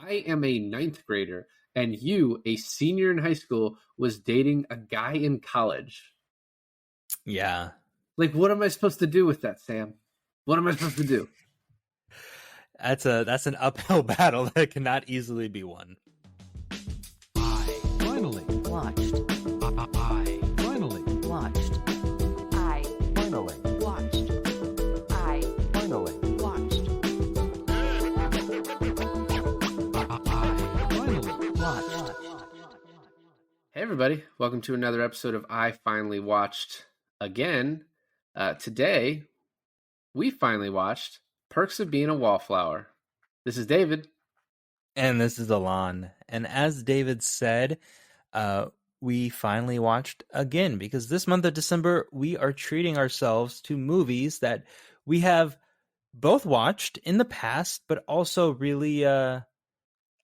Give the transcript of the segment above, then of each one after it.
I am a ninth grader and you, a senior in high school, was dating a guy in college. Yeah. Like, what am I supposed to do with that, Sam? What am I supposed to do? That's an uphill battle that cannot easily be won. I finally Watched. I finally Watched. I finally watched. I finally watched. I finally Watched. Hey, everybody. Welcome to another episode of I Finally Watched Again. Today, we finally watched Perks of Being a Wallflower. This is David. And this is Alon. And as David said, we finally watched again because this month of December, we are treating ourselves to movies that we have both watched in the past, but also really,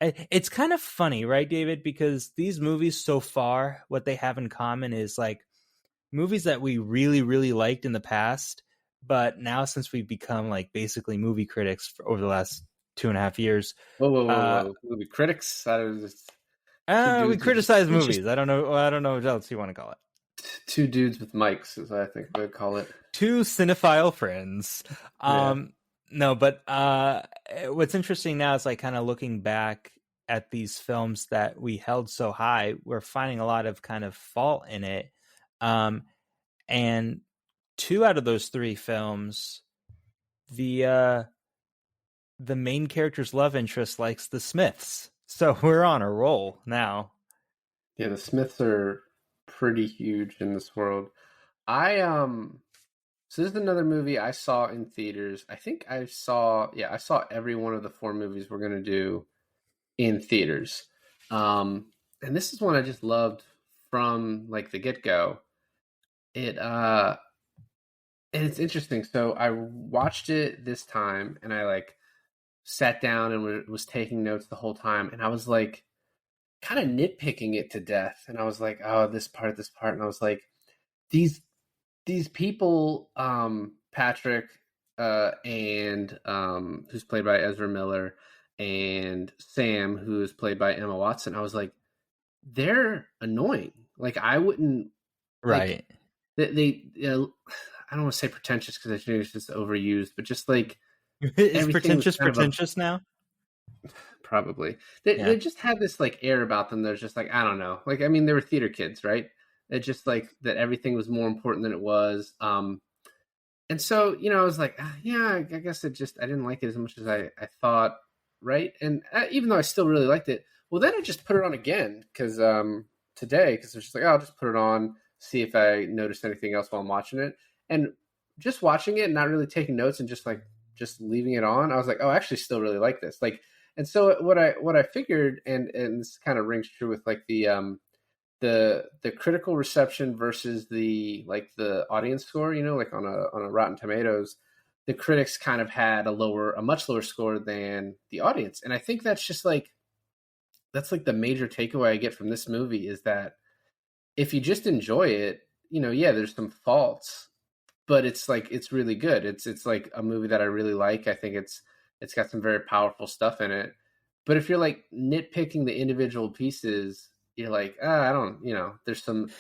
it's kind of funny, right, David? Because these movies so far, what they have in common is like movies that we really, really liked in the past, but now since we've become like basically movie critics over the last 2.5 years, Whoa. Movie critics. I was just we criticize movies. I don't know what else you want to call it. two dudes with mics, as I think they would call it. Two cinephile friends. Yeah. No, but what's interesting now is like kind of looking back at these films that we held so high, we're finding a lot of kind of fault in it. And two out of those three films, the main character's love interest likes the Smiths. So we're on a roll now. Yeah, the Smiths are pretty huge in this world. So this is another movie I saw in theaters. I think I saw every one of the four movies we're gonna do in theaters. And this is one I just loved from like the get-go. And it's interesting. So I watched it this time and I like sat down and was taking notes the whole time, and I was like kind of nitpicking it to death. And I was like, oh, this part, and I was like, these people, Patrick, and who's played by Ezra Miller, and Sam, who is played by Emma Watson. I was like, they're annoying. Like I wouldn't Right. like, they I don't want to say pretentious because I think it's just overused, but just like Is everything was pretentious now? probably Yeah. they just had this like air about them. There's just like, I don't know, like, I mean, they were theater kids, right? It just like that everything was more important than it was. And so, I was like, yeah, I guess I didn't like it as much as I thought, right? And even though I still really liked it, well, then I just put it on again because today, because I was just like, oh, I'll just put it on, see if I noticed anything else while I'm watching it. And just watching it and not really taking notes and just leaving it on, I was like, oh, I actually still really like this. Like, and so what I figured, and this kind of rings true with like the critical reception versus the audience score, like on a Rotten Tomatoes, the critics kind of had a much lower score than the audience. And I think that's like the major takeaway I get from this movie is that if you just enjoy it, yeah, there's some faults, but it's like, it's really good. It's like a movie that I really like. I think it's got some very powerful stuff in it. But if you're like nitpicking the individual pieces, you're like, I don't, there's some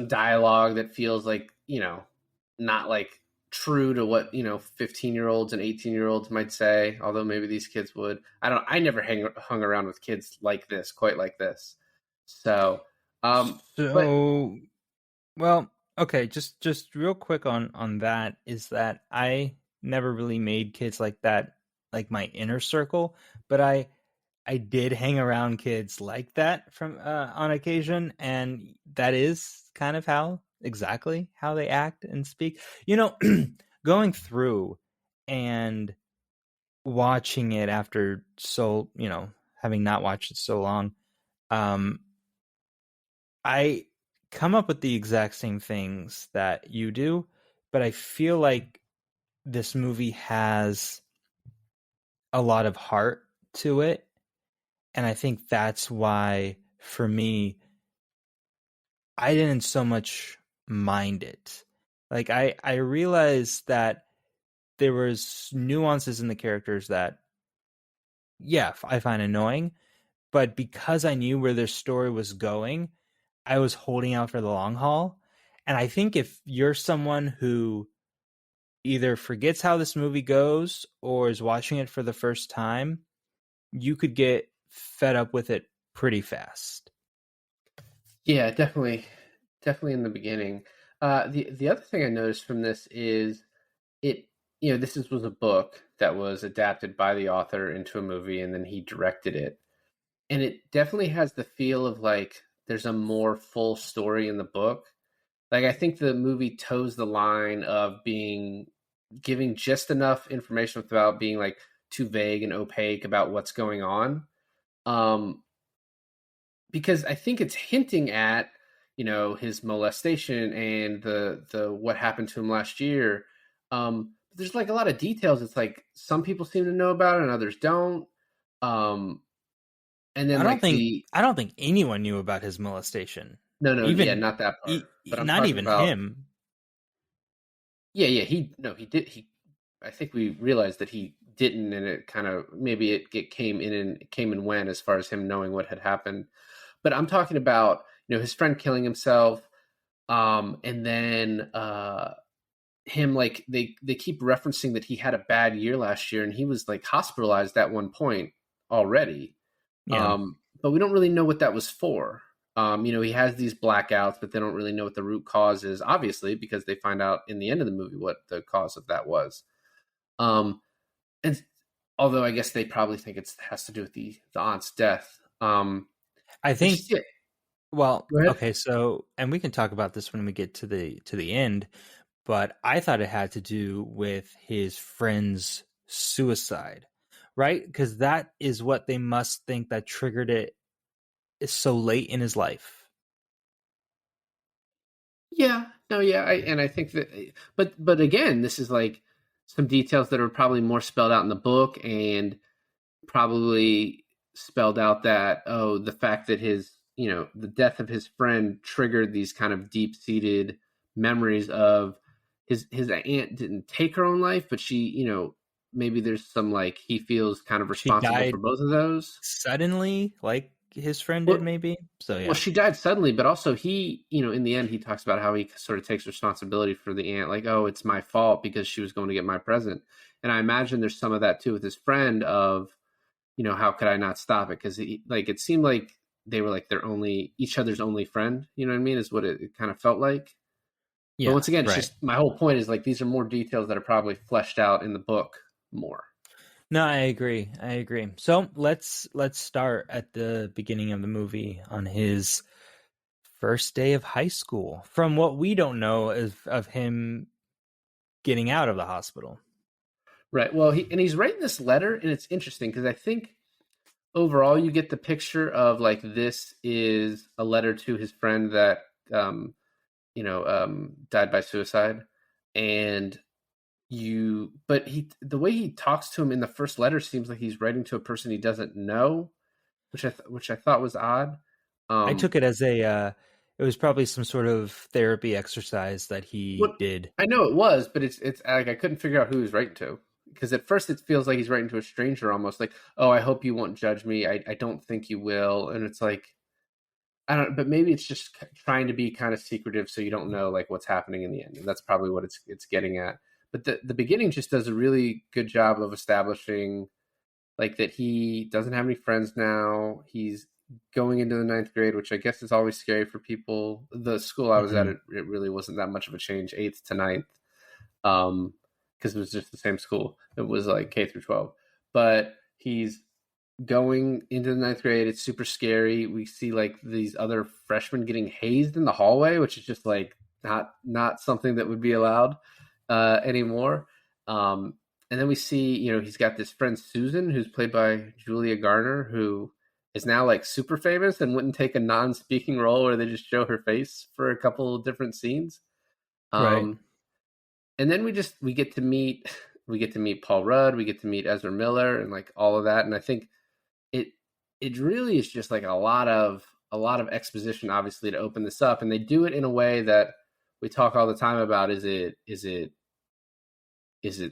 dialogue that feels like, not like true to what, 15-year-olds and 18-year-olds might say, although maybe these kids would. I never hung around with kids like this, quite like this. So, Well, okay, just real quick on that is that I never really made kids like that like my inner circle, but I did hang around kids like that from on occasion, and that is kind of exactly how they act and speak. Going through and watching it after having not watched it so long, I come up with the exact same things that you do, but I feel like this movie has a lot of heart to it. And I think that's why, for me, I didn't so much mind it. Like, I realized that there was nuances in the characters that yeah, I find annoying. But because I knew where their story was going, I was holding out for the long haul. And I think if you're someone who either forgets how this movie goes or is watching it for the first time, you could get fed up with it pretty fast. Yeah, definitely in the beginning. The other thing I noticed from this is it. Was a book that was adapted by the author into a movie, and then he directed it, and it definitely has the feel of like there's a more full story in the book. Like I think the movie toes the line of being giving just enough information without being like too vague and opaque about what's going on. Um, because I think it's hinting at his molestation and the what happened to him last year. There's like a lot of details. It's like some people seem to know about it and others don't. Um, and then I don't like think I don't think anyone knew about his molestation. no, yeah, Even not that part. But I'm not talking even about him. yeah. He no, he did. I think we realized that he didn't, and it kind of maybe it came in and came and went as far as him knowing what had happened. But I'm talking about his friend killing himself, and then him like they keep referencing that he had a bad year last year, and he was like hospitalized at one point already. Yeah. But we don't really know what that was for. He has these blackouts, but they don't really know what the root cause is, obviously, because they find out in the end of the movie what the cause of that was. Um, and although I guess they probably think it has to do with the aunt's death. I But think just yeah, well, go ahead. okay, so and we can talk about this when we get to the end, but I thought it had to do with his friend's suicide, right? Because that is what they must think that triggered it so late in his life. Yeah, no, yeah, I think that, but again, this is like some details that are probably more spelled out in the book, and probably spelled out that the fact that the death of his friend triggered these kind of deep seated memories of his aunt didn't take her own life, but she maybe there's some like he feels kind of She responsible for died both of those. suddenly, like his friend did, Well, maybe. So Well, yeah, she died suddenly, but also he, in the end, he talks about how he sort of takes responsibility for the aunt, like, oh, it's my fault because she was going to get my present. And I imagine there's some of that too with his friend of, how could I not stop it? Because like it seemed like they were like each other's only friend. You know what I mean? Is what it kind of felt like. But yeah, once again, it's right. just my whole point is like these are more details that are probably fleshed out in the book more. No, I agree. I agree. So let's start at the beginning of the movie on his first day of high school. From what we don't know of him getting out of the hospital. Right. Well, he's writing this letter, and it's interesting because I think overall you get the picture of like this is a letter to his friend that died by suicide, and but the way he talks to him in the first letter seems like he's writing to a person he doesn't know, which I thought was odd. I um took it as it was probably some sort of therapy exercise that he what did. I know it was, but it's like I couldn't figure out who he was writing to, because at first it feels like he's writing to a stranger, almost like, oh, I hope you won't judge me, I don't think you will, and it's like I don't, but maybe it's just trying to be kind of secretive so you don't know like what's happening in the end, and that's probably what it's getting at. But the beginning just does a really good job of establishing like that he doesn't have any friends now. He's going into the ninth grade, which I guess is always scary for people. The school I was at, Hmm. it really wasn't that much of a change, eighth to ninth, because it was just the same school. It was like K through 12, but he's going into the ninth grade. It's super scary. We see like these other freshmen getting hazed in the hallway, which is just like not something that would be allowed anymore. And then we see, he's got this friend Susan, who's played by Julia Garner, who is now like super famous and wouldn't take a non-speaking role where they just show her face for a couple of different scenes. Right. Um, and then we get to meet we get to meet Paul Rudd, we get to meet Ezra Miller, and like all of that. And I think it it really is just like a lot of exposition, obviously, to open this up, and they do it in a way that we talk all the time about. Is it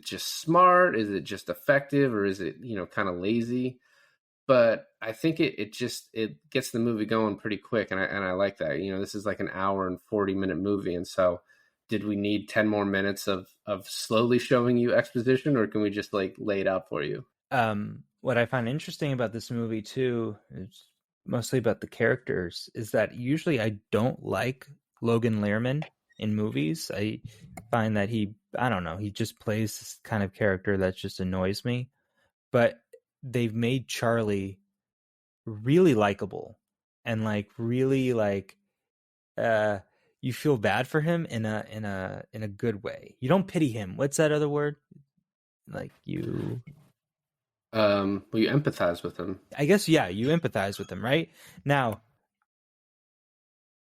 just smart? Is it just effective, or is it kind of lazy? but I think it gets the movie going pretty quick, and I like that. You know, this is like an hour and 40-minute movie, and so did we need 10 more minutes of slowly showing you exposition, or can we just like lay it out for you? What I find interesting about this movie too is mostly about the characters. Is that usually I don't like Logan Lerman in movies. I find that I don't know, he just plays this kind of character that just annoys me. But they've made Charlie really likable and like really like uh you feel bad for him in a good way. You don't pity him. What's that other word? Like you Well, you empathize with him. I guess yeah, you empathize with him, right? Now,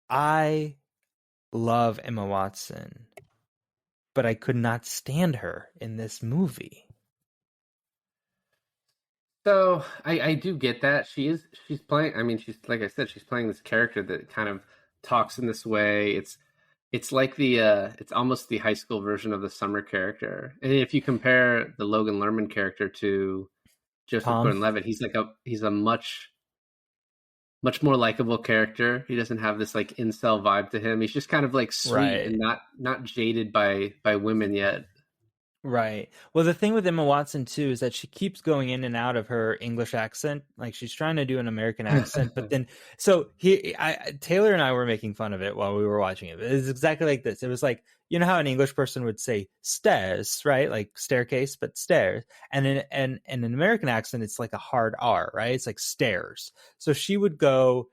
I love Emma Watson, but I could not stand her in this movie. So I do get that she's playing. I mean, she's like I said, she's playing this character that kind of talks in this way. It's like it's almost the high school version of the Summer character. And if you compare the Logan Lerman character to Joseph Tom? Gordon-Levitt, he's a much more likable character. He doesn't have this like incel vibe to him. He's just kind of like sweet and Right. not jaded by women yet. Right. Well, the thing with Emma Watson too is that she keeps going in and out of her English accent. Like she's trying to do an American accent, but then Taylor and I were making fun of it while we were watching it. It's exactly like this. It was like, you know how an English person would say stairs, right? Like staircase, but stairs. And in an American accent, it's like a hard R, right? It's like stairs. So she would go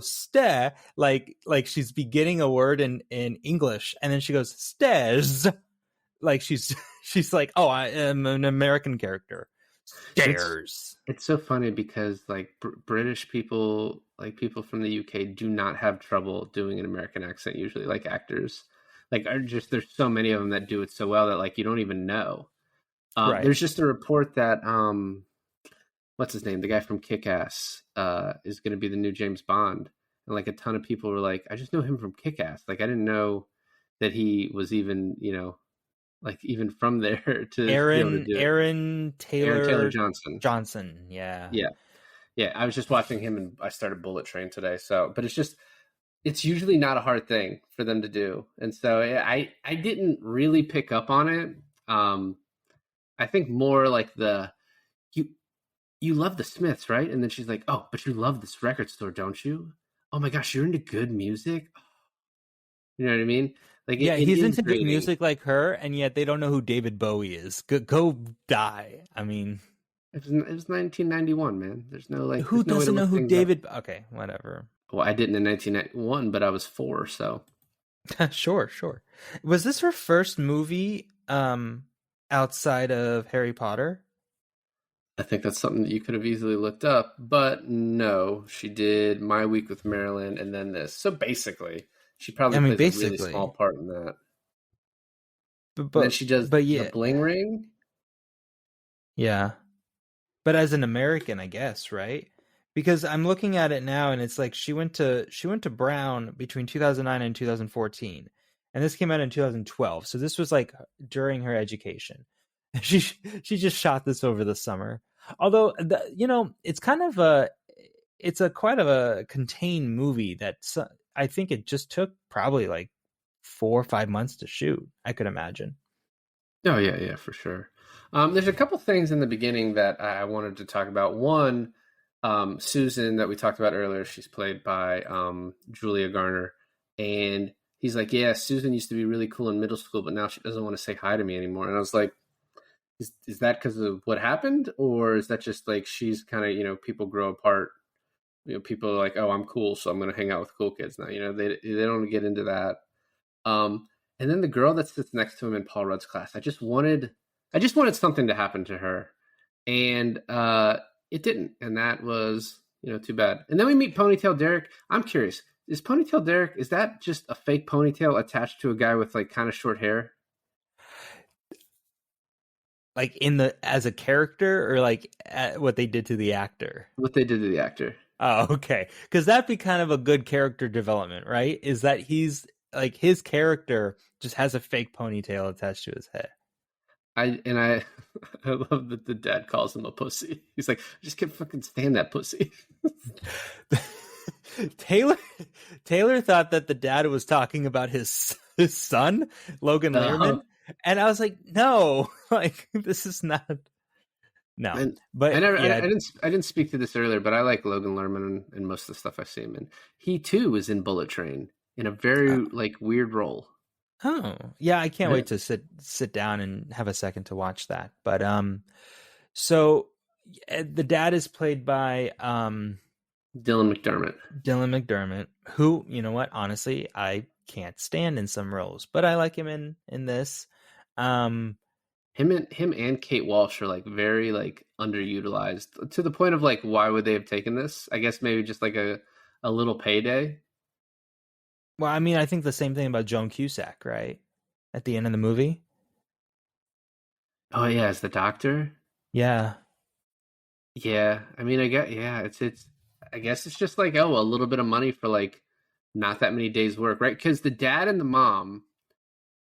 stare like she's beginning a word in English, and then she goes stairs like she's like, oh, I am an American character. It's Stairs. it's so funny because like British people, like people from the UK, do not have trouble doing an American accent usually. Like actors, like are just there's so many of them that do it so well that like you don't even know. Right. There's just a report that what's his name, the guy from Kick-Ass, is going to be the new James Bond, and like a ton of people were like, I just know him from Kick-Ass. Like I didn't know that he was even like even from there to be able to do it. Aaron Aaron Taylor Taylor Johnson. Johnson. Yeah. Yeah. Yeah. I was just watching him and I started Bullet Train today. So, but it's usually not a hard thing for them to do. And so I didn't really pick up on it. I think more like you, you love the Smiths, right? And then she's like, oh, but you love this record store, don't you? Oh my gosh, you're into good music. You know what I mean? Like Yeah, it he's is into good grating. music like her, and yet they don't know who David Bowie is. Go die. I mean, It was 1991, man. who There's no way to doesn't know look who things up. David? Okay, whatever. Well, I didn't in 1991, but I was 4, so Sure, sure. Was this her first movie outside of Harry Potter? I think that's something that you could have easily looked up. But no, she did My Week with Marilyn and then this. So basically, she probably I mean, plays a really small basically. part in that. But And then but she does but The yeah, Bling Ring. yeah. But as an American, I guess, right? Because I'm looking at it now and it's like she went to Brown between 2009 and 2014. And this came out in 2012. So this was like during her education. She she just shot this over the summer. Although it's kind of it's a quite of a contained movie that I think it just took probably like 4 or 5 months to shoot, I could imagine. Oh yeah, yeah, for sure. There's a couple things in the beginning that I wanted to talk about. One, Susan that we talked about earlier, she's played by Julia Garner, and he's like, "Yeah, Susan used to be really cool in middle school, but now she doesn't want to say hi to me anymore." And I was like, "Is that because of what happened, or is that just like she's kind of people grow apart? People are like, oh, I'm cool, so I'm going to hang out with cool kids now. They don't get into that." Um, and then the girl that sits next to him in Paul Rudd's class, I just wanted something to happen to her, and it didn't, and that was too bad. And then we meet Ponytail Derek. I'm curious, is Ponytail Derek, is that just a fake ponytail attached to a guy with like kind of short hair? Like in the as a character or like what they did to the actor. What they did to the actor? Oh, okay. Because that'd be kind of a good character development, right? Is that he's like his character just has a fake ponytail attached to his head. I I love that the dad calls him a pussy. He's like, I just can't fucking stand that pussy. Taylor Taylor thought that the dad was talking about his son, Logan Uh-huh. Lerman, and I was like, no, like this is not no. And But yeah, I didn't speak to this earlier, but I like Logan Lerman and most of the stuff I see him in. He too was in Bullet Train in a very like weird role. oh yeah, I can't Yeah. wait to sit down and have a second to watch that. But so the dad is played by Dylan McDermott. Dylan McDermott, who, you know what, honestly, I can't stand in some roles, but I like him in this. Um, Him and Kate Walsh are like very like underutilized to the point of like why would they have taken this? I guess maybe just like a little payday. well, I mean, I think the same thing about Joan Cusack, right? At the end of the movie. Oh yeah, as the doctor. Yeah. Yeah, I mean, it's I guess it's just like oh, a little bit of money for like not that many days work, right? Because the dad and the mom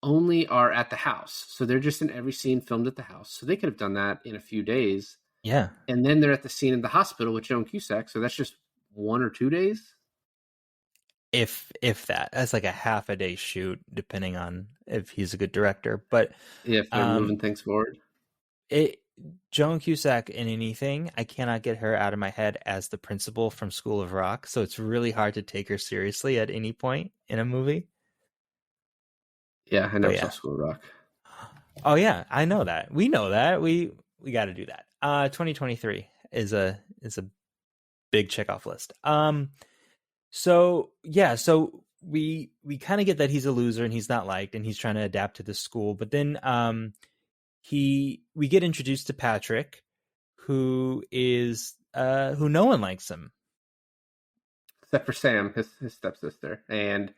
only are at the house, so they're just in every scene filmed at the house. So they could have done that in a few days, Yeah. and then they're at the scene in the hospital with Joan Cusack. So that's just 1 or 2 days. If that. That's like a half a day shoot, depending on if he's a good director. But Yeah, if they're um moving things forward. it Joan Cusack in anything, I cannot get her out of my head as the principal from School of Rock. So it's really hard to take her seriously at any point in a movie. Yeah, I But never saw yeah. School of Rock. Oh yeah, I know that. We know that. We got to do that. 2023 is a big check off list. So yeah, so we kind of get that he's a loser and he's not liked and he's trying to adapt to the school. But then we get introduced to Patrick, who is who no one likes him. Except for Sam, his stepsister, and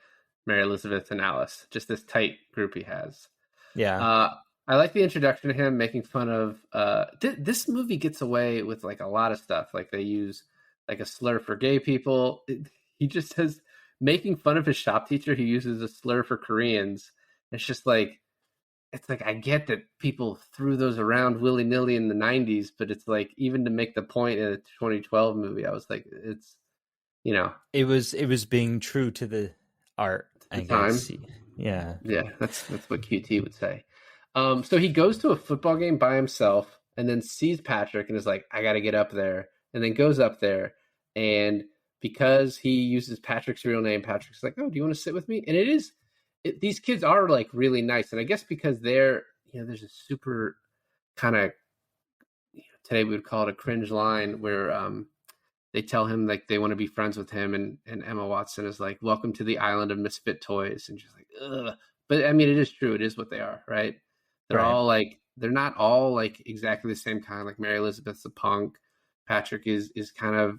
Mary Elizabeth and Alice. Just this tight group he has. Yeah. I like the introduction to him, making fun of. This movie gets away with like a lot of stuff. Like they use like a slur for gay people. He just has making fun of his shop teacher. He uses a slur for Koreans. It's like I get that people threw those around willy nilly in the '90s, but it's like even to make the point in a 2012 movie, I was like, it's you know It was being true to the art, I the time. guess. Yeah. Yeah, that's what QT would say. So he goes to a football game by himself and then sees Patrick and is like, I got to get up there. And then goes up there. And because he uses Patrick's real name, Patrick's like, oh, do you want to sit with me? And these kids are like really nice. And I guess because there's a super kind of, today we would call it a cringe line where they tell him like they want to be friends with him. And Emma Watson is like, welcome to the island of misfit toys. And she's like, ugh. But I mean, it is true. It is what they are, right? Right. They're not all like exactly the same kind. Like Mary Elizabeth's a punk. Patrick is kind of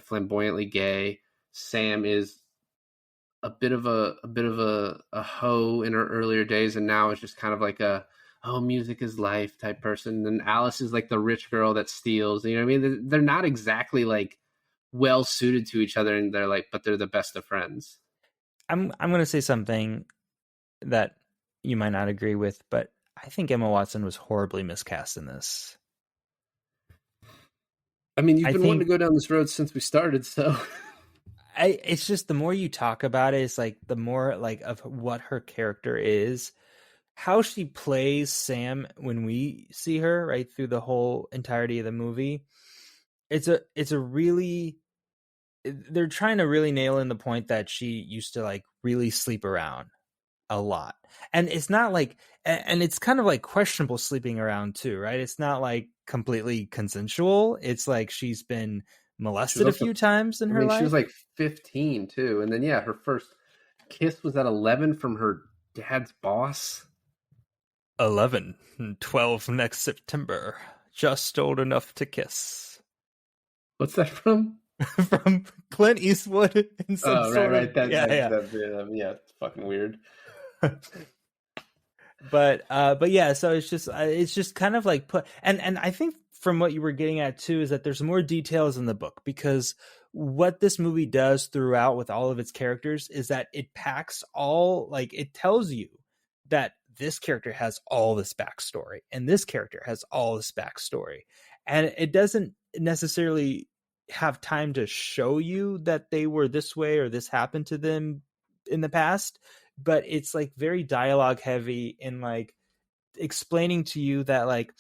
flamboyantly gay. Sam is a bit of a hoe in her earlier days, and now is just kind of like a music is life type person. And Alice is like the rich girl that steals. You know what I mean? They're not exactly like well suited to each other, and but they're the best of friends. I'm going to say something that you might not agree with, but I think Emma Watson was horribly miscast in this. I mean, you've I been wanting think to go down this road since we started, so it's just the more you talk about it, it's like the more like of what her character is, how she plays Sam when we see her right through the whole entirety of the movie. It's a really, they're trying to really nail in the point that she used to like really sleep around a lot. And it's not like, and it's kind of like questionable sleeping around too, right? It's not like completely consensual. It's like she's been molested a few times in her life. She was like 15 too. And then, yeah, her first kiss was at 11 from her dad's boss. 11, 12 next September. Just old enough to kiss. What's that from? From Clint Eastwood. In some right. Yeah, it's fucking weird. But yeah, so it's just kind of like put, and I think from what you were getting at too is that there's more details in the book, because what this movie does throughout with all of its characters is that it packs all, like, it tells you that this character has all this backstory and this character has all this backstory, and it doesn't necessarily have time to show you that they were this way or this happened to them in the past, but it's like very dialogue heavy and like explaining to you that like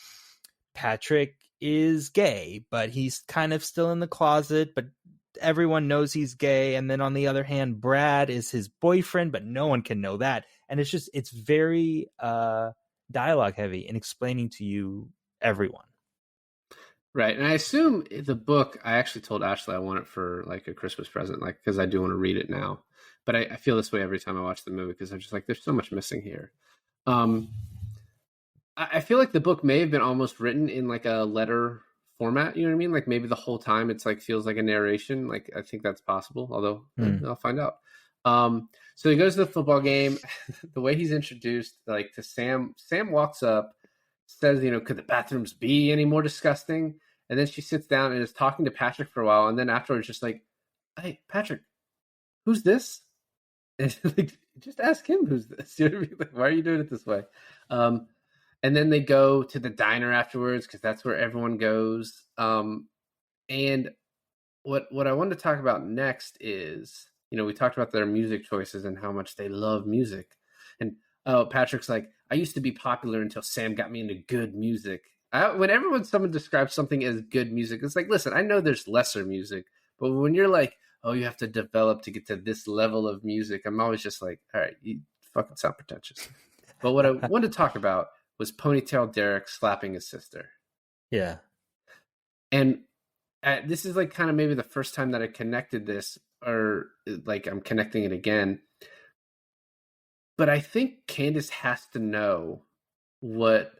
Patrick is gay, but he's kind of still in the closet, but everyone knows he's gay. And then on the other hand, Brad is his boyfriend, but no one can know that. And it's very dialogue heavy in explaining to you everyone. Right. And I assume the book, I actually told Ashley I want it for like a Christmas present, like, because I do want to read it now. But I feel this way every time I watch the movie because I'm just like, there's so much missing here. I feel like the book may have been almost written in like a letter format. You know what I mean? Like maybe the whole time it's like feels like a narration. Like I think that's possible, although I'll find out. So he goes to the football game. The way he's introduced, like to Sam walks up, says, could the bathrooms be any more disgusting? And then she sits down and is talking to Patrick for a while. And then afterwards, just like, hey, Patrick, who's this? And like, just ask him who's this. You know what I mean? Like, why are you doing it this way? And then they go to the diner afterwards because that's where everyone goes. And what I wanted to talk about next is, we talked about their music choices and how much they love music. And Patrick's like, I used to be popular until Sam got me into good music. Whenever someone describes something as good music, it's like, listen, I know there's lesser music, but when you're like, oh, you have to develop to get to this level of music, I'm always just like, all right, you fucking sound pretentious. But what I wanted to talk about was Ponytail Derek slapping his sister. Yeah. And this is like kind of maybe the first time that I connected this, or like I'm connecting it again. But I think Candace has to know what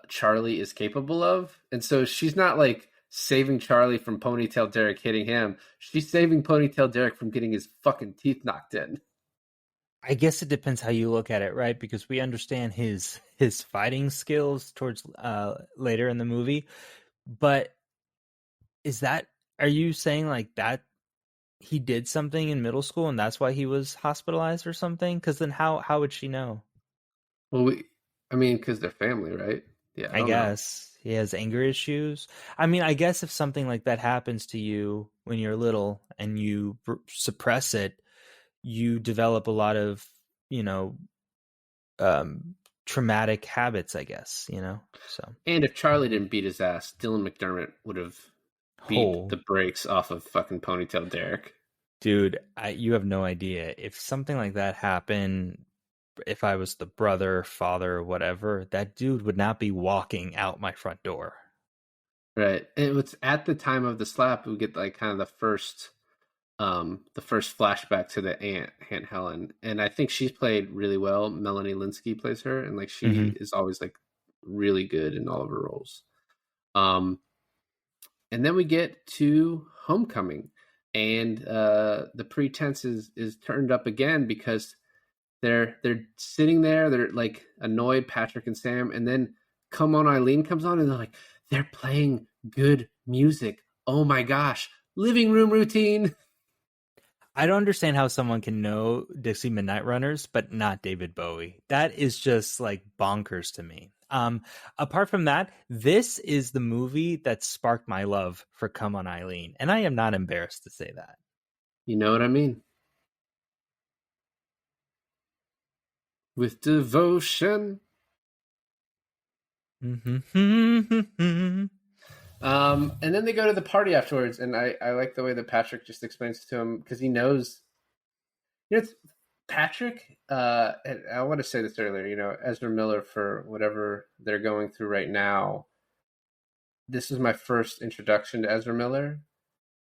Charlie is capable of. And so she's not like saving Charlie from Ponytail Derek hitting him. She's saving Ponytail Derek from getting his fucking teeth knocked in. I guess it depends how you look at it, right? Because we understand his fighting skills towards later in the movie, but are you saying like that he did something in middle school and that's why he was hospitalized or something? Because then how would she know? Well, because they're family, right? Yeah, I guess he has anger issues. I mean, I guess if something like that happens to you when you're little and you suppress it, you develop a lot of, traumatic habits, I guess, so. And if Charlie didn't beat his ass, Dylan McDermott would have beat the brakes off of fucking Ponytail Derek. Dude, you have no idea. If something like that happened, if I was the brother, father, or whatever, that dude would not be walking out my front door. Right. It was at the time of the slap, we get like kind of the first flashback to the Aunt Helen. And I think she's played really well. Melanie Linsky plays her, and like she is always like really good in all of her roles. And then we get to Homecoming, and the pretense is turned up again because they're sitting there, they're like annoyed, Patrick and Sam, and then Come On Eileen comes on and they're like, they're playing good music. Oh my gosh, living room routine. I don't understand how someone can know Dixie Midnight Runners but not David Bowie. That is just like bonkers to me. Apart from that, this is the movie that sparked my love for Come On Eileen, and I am not embarrassed to say that. You know what I mean? With devotion. And then they go to the party afterwards, and I like the way that Patrick just explains to him, because he knows, it's Patrick, and I want to say this earlier, Ezra Miller, for whatever they're going through right now, this is my first introduction to Ezra Miller,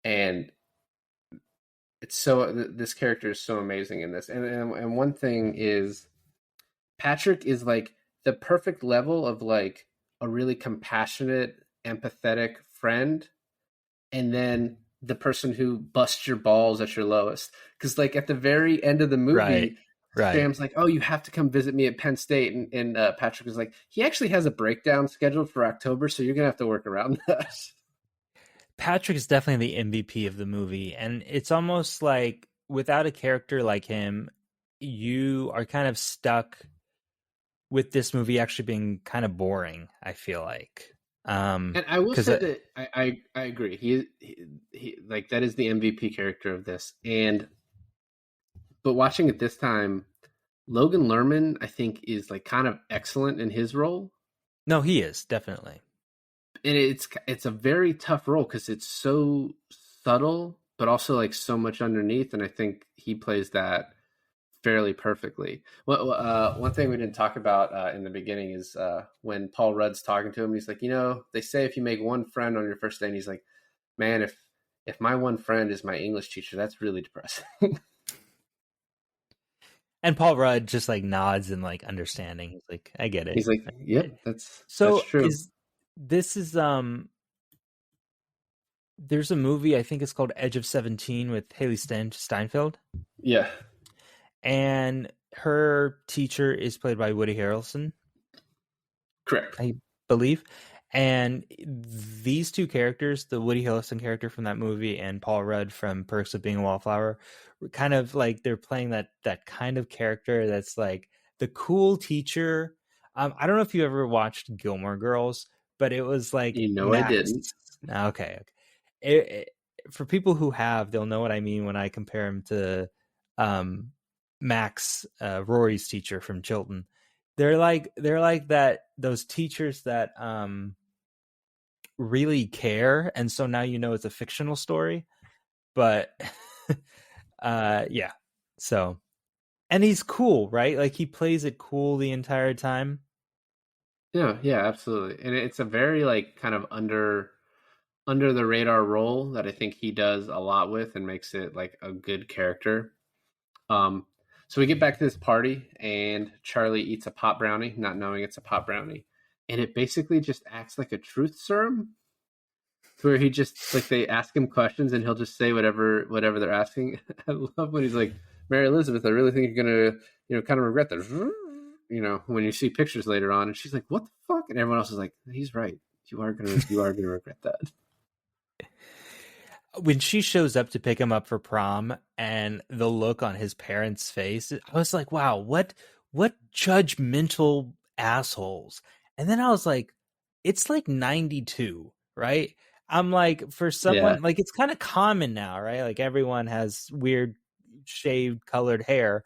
and this character is so amazing in this. And one thing is, Patrick is like the perfect level of like a really compassionate, empathetic friend, and then the person who busts your balls at your lowest. Because like at the very end of the movie, right. Sam's like, oh, you have to come visit me at Penn State, and Patrick is like, he actually has a breakdown scheduled for October, so you're gonna have to work around that. Patrick is definitely the MVP of the movie, and it's almost like without a character like him, you are kind of stuck with this movie actually being kind of boring, I feel like. And I will Because say that I agree. He like that is the MVP character of this. And but watching it this time, Logan Lerman I think is like kind of excellent in his role. no, he is definitely. And it's a very tough role because it's so subtle, but also like so much underneath. And I think he plays that fairly perfectly. Well, one thing we didn't talk about in the beginning is when Paul Rudd's talking to him. He's like, they say if you make one friend on your first day, and he's like, man, if my one friend is my English teacher, that's really depressing. And Paul Rudd just like nods and like understanding. He's like, I get it. He's like, yep, that's So true. is this is there's a movie I think it's called Edge of 17 with Haley Steinfeld, Yeah, and her teacher is played by Woody Harrelson, correct. I believe. And these two characters, the Woody Harrelson character from that movie and Paul Rudd from Perks of Being a Wallflower, were kind of like they're playing that kind of character that's like the cool teacher. I don't know if you ever watched Gilmore Girls, but it was like I Max. didn't. Okay. It, for people who have, they'll know what I mean when I compare him to Max, Rory's teacher from Chilton. They're like that those teachers that really care, and so now you know it's a fictional story, but yeah. So, and he's cool, right? Like he plays it cool the entire time. Yeah, yeah, absolutely. And it's a very like kind of under the radar role that I think he does a lot with and makes it like a good character. Um, so we get back to this party, and Charlie eats a pot brownie, not knowing it's a pot brownie, and it basically just acts like a truth serum, where he just like they ask him questions and he'll just say whatever they're asking. I love when he's like, "Mary Elizabeth, I really think you're gonna kind of regret this." When you see pictures later on, and she's like, "What the fuck?" And everyone else is like, "He's right. You are gonna regret that." When she shows up to pick him up for prom and the look on his parents' face, I was like, wow, what judgmental assholes. And then I was like, it's like 92, right? I'm like, for Yeah, someone like it's kind of common now, right? Like everyone has weird shaved colored hair.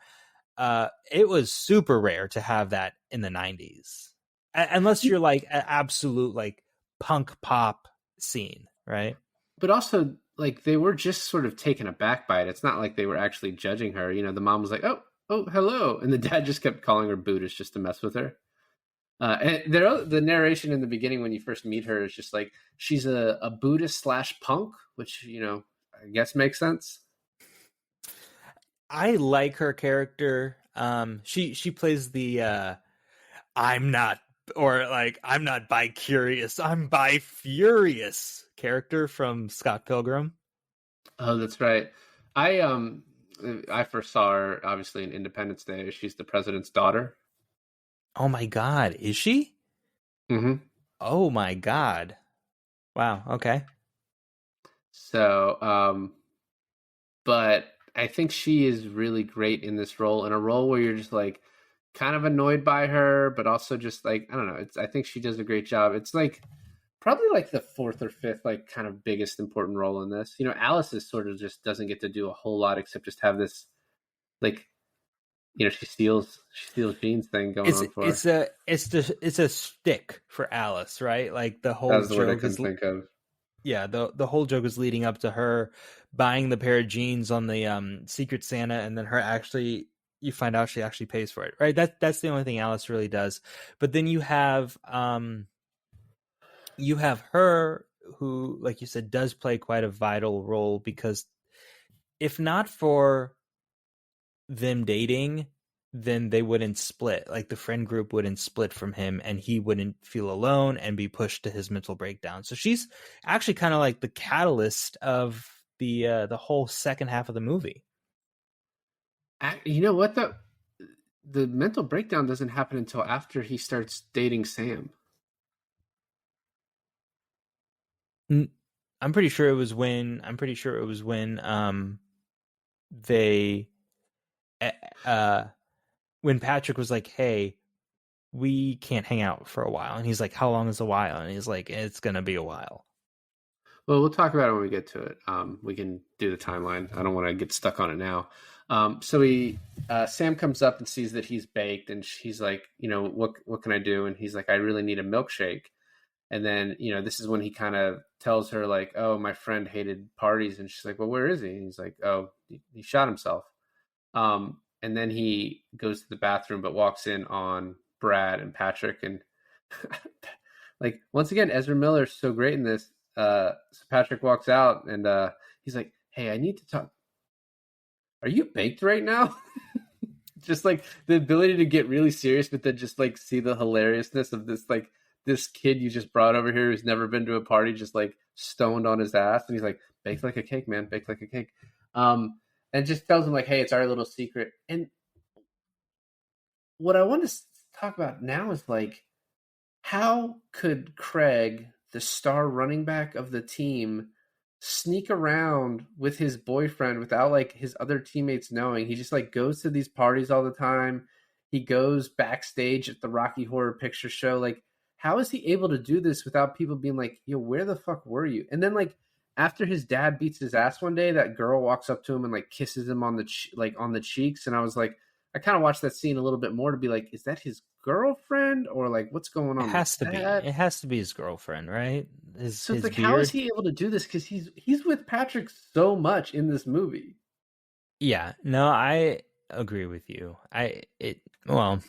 It was super rare to have that in the 90s. Unless you're like an absolute like punk pop scene, right? but also like they were just sort of taken aback by it. It's not like they were actually judging her. The mom was like, "Oh, hello," and the dad just kept calling her Buddhist just to mess with her. And the narration in the beginning when you first meet her is just like she's a Buddhist slash punk, which I guess makes sense. I like her character. She plays the I'm not or like I'm not bi curious, I'm bi furious character from Scott Pilgrim. Oh, that's right. I first saw her obviously in Independence Day. She's the president's daughter. Oh my god, is she? Hmm. Oh my god. Wow, okay. So, but I think she is really great in this role, in a role where you're just like kind of annoyed by her, but also just like I don't know. I think she does a great job. It's like probably like the fourth or fifth like kind of biggest important role in this. Alice is sort of just doesn't get to do a whole lot except just have this like she steals Jean's thing going It's on for her. it's a it's a stick for Alice, right? Like the whole That's the word I joke couldn't is think of. yeah, the whole joke is leading up to her buying the pair of jeans on the Secret Santa, and then her actually you find out she actually pays for it, right? That's the only thing Alice really does. But then you have her who, like you said, does play quite a vital role because if not for them dating, then they wouldn't split. Like the friend group wouldn't split from him and he wouldn't feel alone and be pushed to his mental breakdown. So she's actually kind of like the catalyst of the whole second half of the movie. You know what the mental breakdown doesn't happen until after he starts dating Sam. I'm pretty sure it was when they uh, uh, when Patrick was like, "Hey, we can't hang out for a while," and he's like, "How long is a while?" And he's like, "It's gonna be a while." Well, we'll talk about it when we get to it. We can do the timeline. I don't want to get stuck on it now. So Sam comes up and sees that he's baked, and she's like, what can I do? And he's like, I really need a milkshake. And then, this is when he kind of tells her like, oh, my friend hated parties, and she's like, well, where is he? And he's like, oh, he shot himself. And then he goes to the bathroom, but walks in on Brad and Patrick, and like once again, Ezra Miller is so great in this. So Patrick walks out, and he's like, "Hey, I need to talk. Are you baked right now?" Just like the ability to get really serious, but then just like see the hilariousness of this kid you just brought over here who's never been to a party, just like stoned on his ass, and he's like, "Baked like a cake, man, baked like a cake," and just tells him like, "Hey, it's our little secret." And what I want to talk about now is like, how could Craig, the star running back of the team, sneak around with his boyfriend without like his other teammates knowing? He just like goes to these parties all the time. He goes backstage at the Rocky Horror Picture Show. Like, how is he able to do this without people being like, yo, where the fuck were you? And then like after his dad beats his ass one day, that girl walks up to him and like kisses him on the cheeks. And I was like, I kind of watched that scene a little bit more to be like, is that his girlfriend or like what's going It on with has to be. that? It has to be his girlfriend, right? His So it's his like, how is beard. he able to do this? Because he's with Patrick so much in this movie. Yeah, no, I agree with you. Well,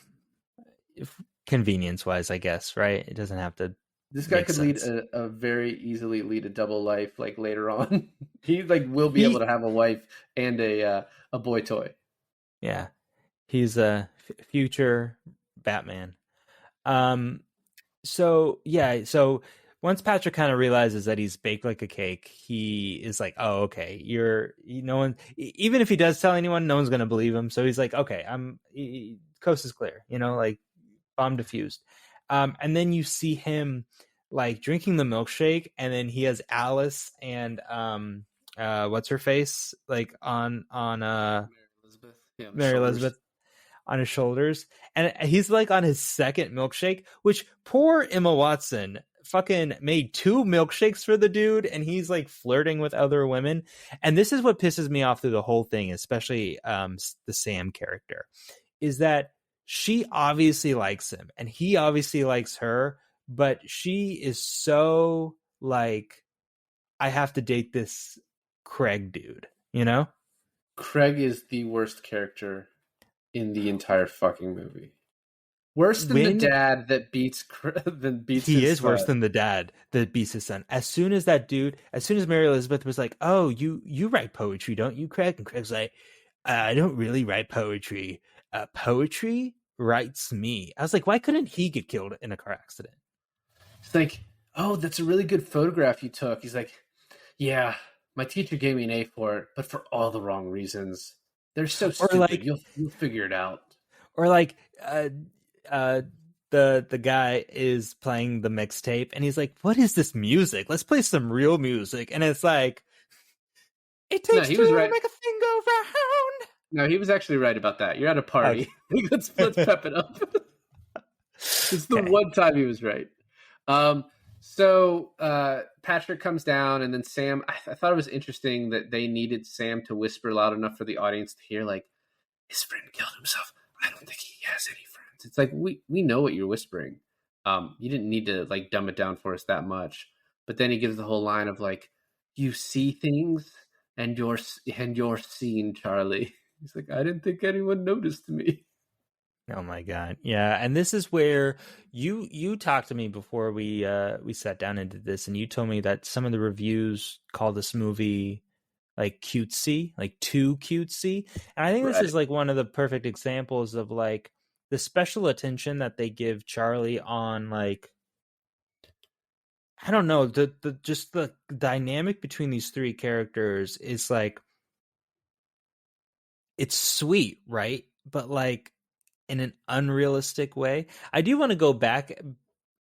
if convenience wise, I guess, right? It doesn't have to This guy make could lead sense. a very easily lead a double life like later on. He like will be able He, to have a wife and a boy toy. yeah, he's a future Batman. Um, so yeah, so once Patrick kind of realizes that he's baked like a cake, he is like, "Oh, okay, no one, even if he does tell anyone, no one's gonna believe him." So he's like, "Okay, coast is clear," like bomb diffused. And then you see him like drinking the milkshake, and then he has Alice and what's her face like on Mary Elizabeth, yeah, on the Mary shoulders. Elizabeth on his shoulders, and he's like on his second milkshake, which poor Emma Watson fucking made two milkshakes for the dude, and he's like flirting with other women. And this is what pisses me off through the whole thing, especially the Sam character, is that she obviously likes him and he obviously likes her, but she is so like, I have to date this Craig dude, Craig is the worst character in the entire fucking movie. Worse than the when dad that beats he his is worse son. than the dad that beats his son. As soon as Mary Elizabeth was like, "Oh, you write poetry, don't you, Craig?" And Craig's like, "I don't really write poetry. Poetry writes me." I was like, "Why couldn't he get killed in a car accident?" It's like, oh, that's a really good photograph you took. He's like, yeah, my teacher gave me an A for it, but for all the wrong reasons. They're so Or stupid. like, You'll figure it out. or like, uh, the guy is playing the mixtape, and he's like, "What is this music? Let's play some real music." And it's like, "It No, takes he two was to right. make a thing go round." No, he was actually right about that. You're at a party. Okay. Let's pep it up. It's the Okay. one time he was right. So Patrick comes down, and then Sam. I thought it was interesting that they needed Sam to whisper loud enough for the audience to hear. Like, his friend killed himself. I don't think he has any friends. It's like we know what you're whispering. You didn't need to like dumb it down for us that much. But then he gives the whole line of like, "You see things, and you're seen, Charlie." He's like, "I didn't think anyone noticed me." Oh my god. Yeah, and this is where you talked to me before we sat down and did this, and you told me that some of the reviews call this movie like cutesy, like too cutesy. And I think this Right. is like one of the perfect examples of like the special attention that they give Charlie on like, I don't know, the just the dynamic between these three characters is like, it's sweet, right? But like in an unrealistic way. I do want to go back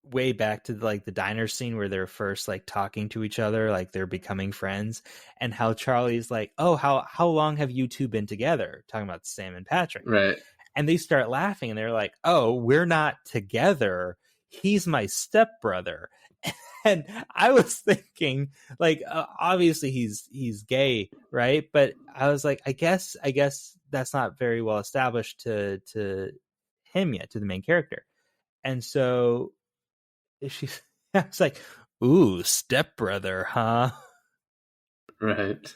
way back to like the diner scene where they're first like talking to each other, like they're becoming friends, and how Charlie's like, "Oh, how long have you two been together?" Talking about Sam and Patrick, Right. and they start laughing, and they're like, "Oh, we're not together. He's my stepbrother." And I was thinking, like, obviously he's gay, right? But I was like, I guess that's not very well established to him yet, to the main character. And so she's, I was like, ooh, stepbrother, huh? Right.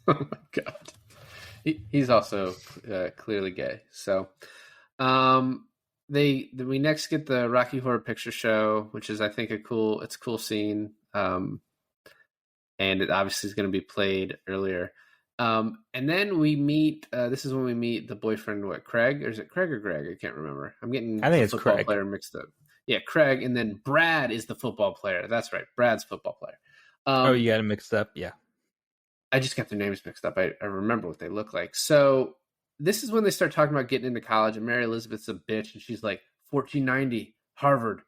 Oh my god. He's also clearly gay. So, we next get the Rocky Horror Picture Show, which is, I think, it's a cool scene. And it obviously is going to be played earlier. And then we meet. This is when we meet the boyfriend. What, Craig, or is it Craig or Greg? I can't remember. I'm getting I think the it's football Craig. player mixed up. Yeah, Craig, and then Brad is the football player. That's right, Brad's football player. Oh, you got it mixed up, yeah. I just got their names mixed up. I remember what they look like. So this is when they start talking about getting into college, and Mary Elizabeth's a bitch, and she's like, 1490, Harvard,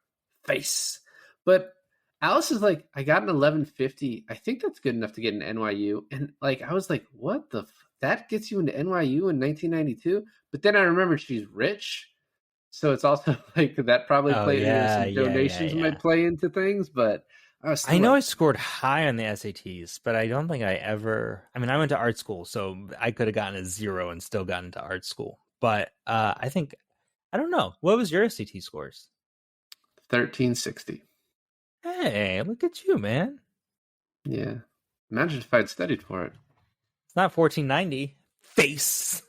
face. But Alice is like, I got an 1150. I think that's good enough to get an NYU. And like, I was like, what the that gets you into NYU in 1992? But then I remembered she's rich. So it's also like that probably Oh, played, yeah, some donations yeah. might play into things, but I know like, I scored high on the SATs, but I don't think I went to art school, so I could have gotten a 0 and still gotten into art school. But I don't know. What was your SAT scores? 1360. Hey, look at you, man. Yeah. Imagine if I'd studied for it. It's not 1490. Face.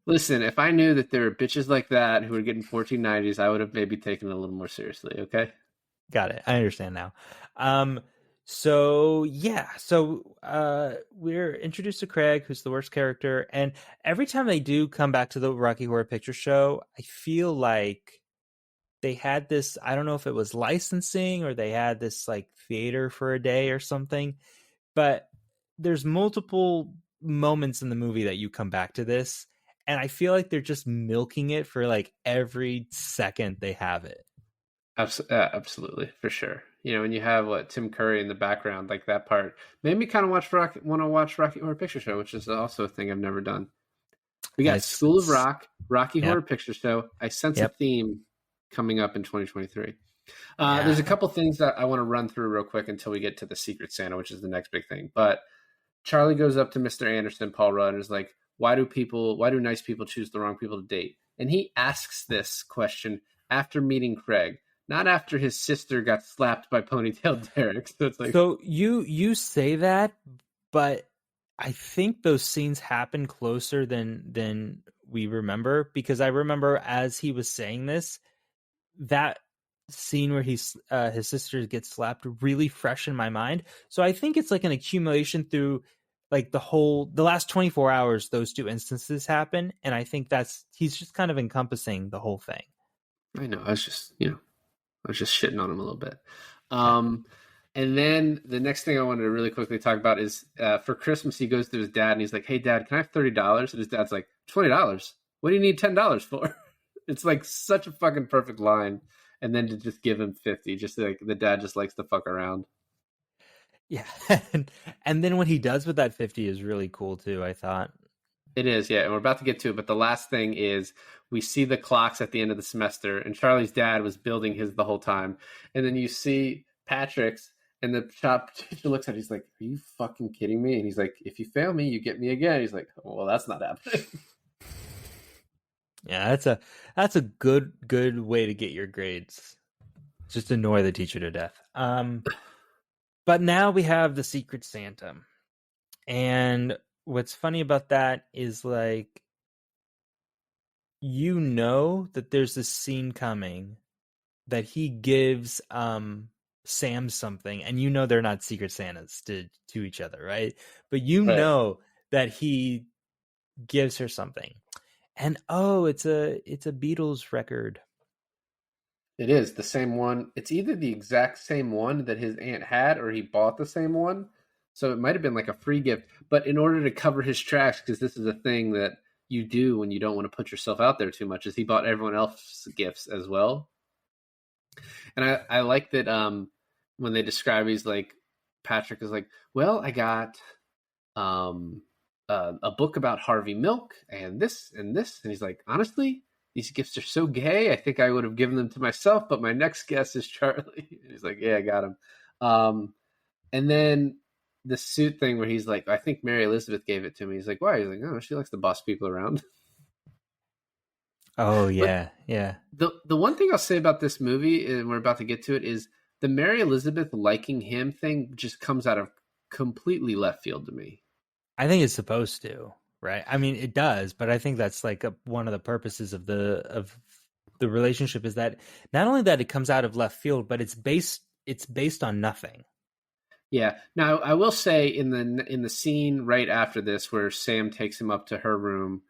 Listen, if I knew that there were bitches like that who were getting 1490s, I would have maybe taken it a little more seriously, okay? Got it. I understand now. So we're introduced to Craig, who's the worst character, and every time they do come back to the Rocky Horror Picture Show, I feel like they had this, I don't know if it was licensing or they had this like theater for a day or something, but there's multiple moments in the movie that you come back to this, and I feel like they're just milking it for like every second they have it. Absolutely, for sure. You know, and you have Tim Curry in the background, like that part made me kind of want to watch Rocky Horror Picture Show, which is also a thing I've never done. We got School of Rock, Rocky Horror Picture Show. I sense a theme coming up in 2023. There's a couple things that I want to run through real quick until we get to the Secret Santa, which is the next big thing. But Charlie goes up to Mr. Anderson, Paul Rudd, and is like, why do nice people choose the wrong people to date? And he asks this question after meeting Craig, not after his sister got slapped by Ponytail Derek. So it's like, so you say that, but I think those scenes happen closer than we remember, because I remember as he was saying this, that scene where his sister gets slapped really fresh in my mind. So I think it's like an accumulation through like the last 24 hours those two instances happen, and I think he's just kind of encompassing the whole thing. I know, I was just shitting on him a little bit. And then the next thing I wanted to really quickly talk about is for Christmas, he goes to his dad and he's like, hey, Dad, can I have $30? And his dad's like, $20? What do you need $10 for? It's like such a fucking perfect line. And then to just give him 50, just like the dad just likes to fuck around. Yeah. And then what he does with that 50 is really cool too, I thought. It is, yeah. And we're about to get to it. But the last thing is we see the clocks at the end of the semester, and Charlie's dad was building his the whole time. And then you see Patrick's, and the shop teacher looks at it. He's like, are you fucking kidding me? And he's like, if you fail me, you get me again. He's like, oh, well, that's not happening. Yeah, that's a good way to get your grades. Just annoy the teacher to death. But now we have the Secret Santa. And what's funny about that is like, you know that there's this scene coming that he gives Sam something, and you know they're not Secret Santas to each other, right? But you Right. know that he gives her something. And it's a Beatles record. It is the same one. It's either the exact same one that his aunt had, or he bought the same one. So it might have been like a free gift. But in order to cover his tracks, because this is a thing that you do when you don't want to put yourself out there too much, is he bought everyone else's gifts as well. And I like that when they describe, he's like, Patrick is like, well, I got um a book about Harvey Milk and this and this, and he's like, honestly, these gifts are so gay. I think I would have given them to myself, but my next guest is Charlie. And he's like, yeah, I got him. And then the suit thing where he's like, I think Mary Elizabeth gave it to me. He's like, why? He's like, oh, she likes to boss people around. Oh But yeah, yeah. the one thing I'll say about this movie, and we're about to get to it, is the Mary Elizabeth liking him thing just comes out of completely left field to me. I think it's supposed to, right? I mean, it does, but I think that's like one of the purposes of the relationship is that not only that it comes out of left field, but it's based on nothing. Yeah. Now I will say in the scene right after this, where Sam takes him up to her room,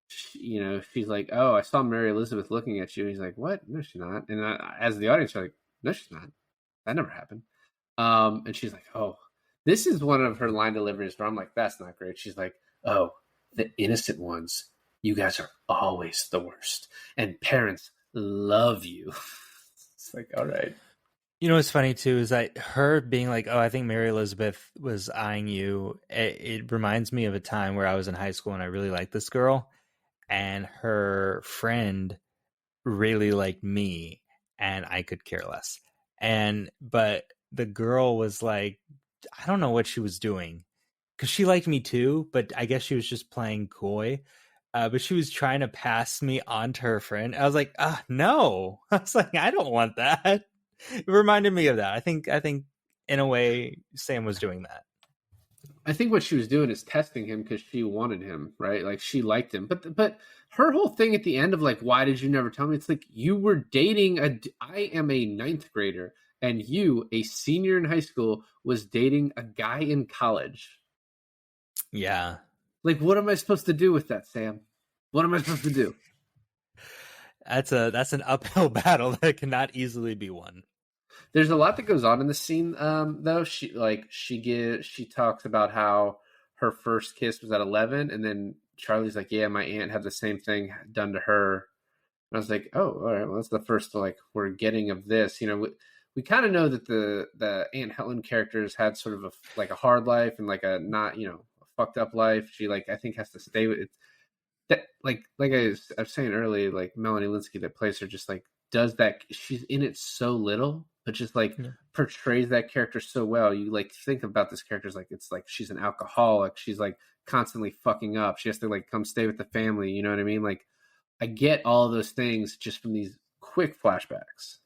she's like, "Oh, I saw Mary Elizabeth looking at you." And he's like, "What? No, she's not." And as the audience, are like, "No, she's not. That never happened." And she's like, "Oh, this is one of her line deliveries where I'm like, that's not great." She's like, "Oh, the innocent ones. You guys are always the worst, and parents love you." It's like, all right. You know what's funny too is that her being like, "Oh, I think Mary Elizabeth was eyeing you." It reminds me of a time where I was in high school and I really liked this girl, and her friend really liked me, and I could care less. But the girl was like, I don't know what she was doing because she liked me too, but I guess she was just playing coy. But she was trying to pass me on to her friend. I was like, no. I was like, I don't want that. It reminded me of that. I think in a way Sam was doing that. I think what she was doing is testing him because she wanted him, right? Like she liked him, but her whole thing at the end of like, why did you never tell me? It's like you were dating a. I am a ninth grader, and you, a senior in high school, was dating a guy in college. Yeah. Like, what am I supposed to do with that, Sam? What am I supposed to do? That's an uphill battle that cannot easily be won. There's a lot that goes on in the scene, though. She talks about how her first kiss was at 11, and then Charlie's like, "Yeah, my aunt had the same thing done to her." And I was like, "Oh, all right. Well, that's the first like we're getting of this." We kind of know that the Aunt Helen characters had sort of a hard life and like a not a fucked up life. She like I think has to stay with it. That like I was saying earlier, like Melanie Linsky that plays her just like does that. She's in it so little, but just like Yeah. portrays that character so well. You like think about this character as like it's like she's an alcoholic. She's like constantly fucking up. She has to like come stay with the family. You know what I mean? Like I get all of those things just from these quick flashbacks.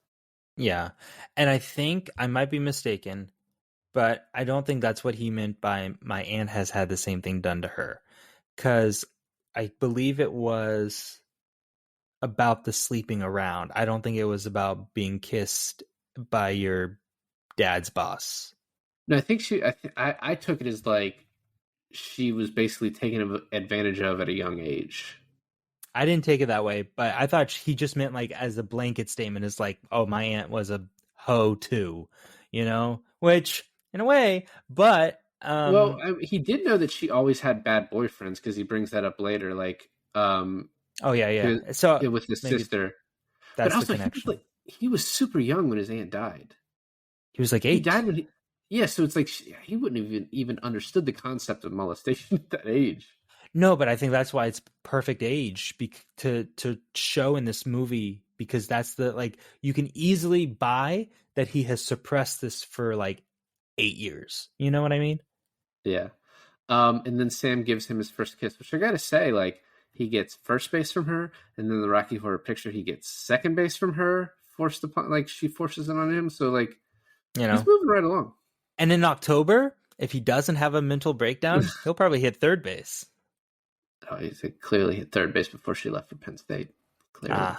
Yeah. And I think I might be mistaken, but I don't think that's what he meant by my aunt has had the same thing done to her. Because I believe it was about the sleeping around. I don't think it was about being kissed by your dad's boss. No, I think I took it as like she was basically taken advantage of at a young age. I didn't take it that way, but I thought he just meant like as a blanket statement is like, oh, my aunt was a hoe too, which in a way, but Well, he did know that she always had bad boyfriends because he brings that up later, like oh yeah, yeah. So with his maybe sister. But that's the also, connection. he was super young when his aunt died. He was like He 8. died when yeah. So it's like he wouldn't have even understood the concept of molestation at that age. No, but I think that's why it's perfect age to show in this movie because that's the like you can easily buy that he has suppressed this for like 8 years. You know what I mean? Yeah. And then Sam gives him his first kiss, which I gotta say, like he gets first base from her, and then the Rocky Horror Picture he gets second base from her, forced upon like she forces it on him. So like You he's know. moving right along. And in October, if he doesn't have a mental breakdown, he'll probably hit third base. Oh, he clearly hit third base before she left for Penn State. Clearly.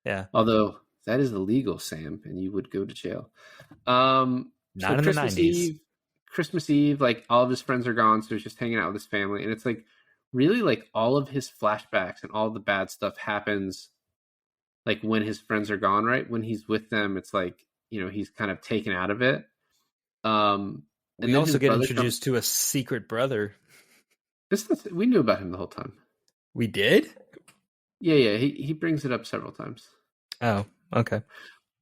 Yeah. Although that is illegal, Sam, and you would go to jail. Not So in the 90s. Christmas Eve, like all of his friends are gone, so he's just hanging out with his family, and it's like really like all of his flashbacks and all the bad stuff happens like when his friends are gone, right? When he's with them, it's like he's kind of taken out of it. And We then also his get brother introduced to a secret brother. we knew about him the whole time. We did? Yeah, he brings it up several times. Oh, okay.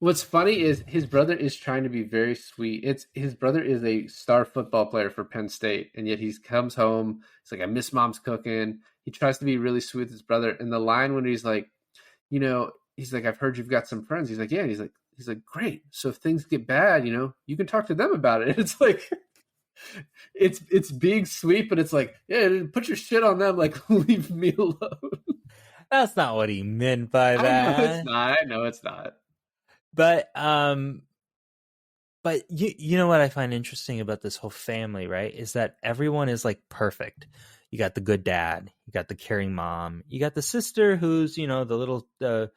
What's funny is his brother is trying to be very sweet. It's his brother is a star football player for Penn State, and yet he comes home. It's like, I miss mom's cooking. He tries to be really sweet with his brother. And the line when he's like, he's like, I've heard you've got some friends. He's like, yeah. And he's like, great. So if things get bad, you can talk to them about it. And it's like, it's being sweet, but it's like, yeah, put your shit on them. Like, leave me alone. That's not what he meant by I know it's that. not. I know it's not. But you know what I find interesting about this whole family, right? Is that everyone is like perfect. You got the good dad, you got the caring mom, you got the sister who's, the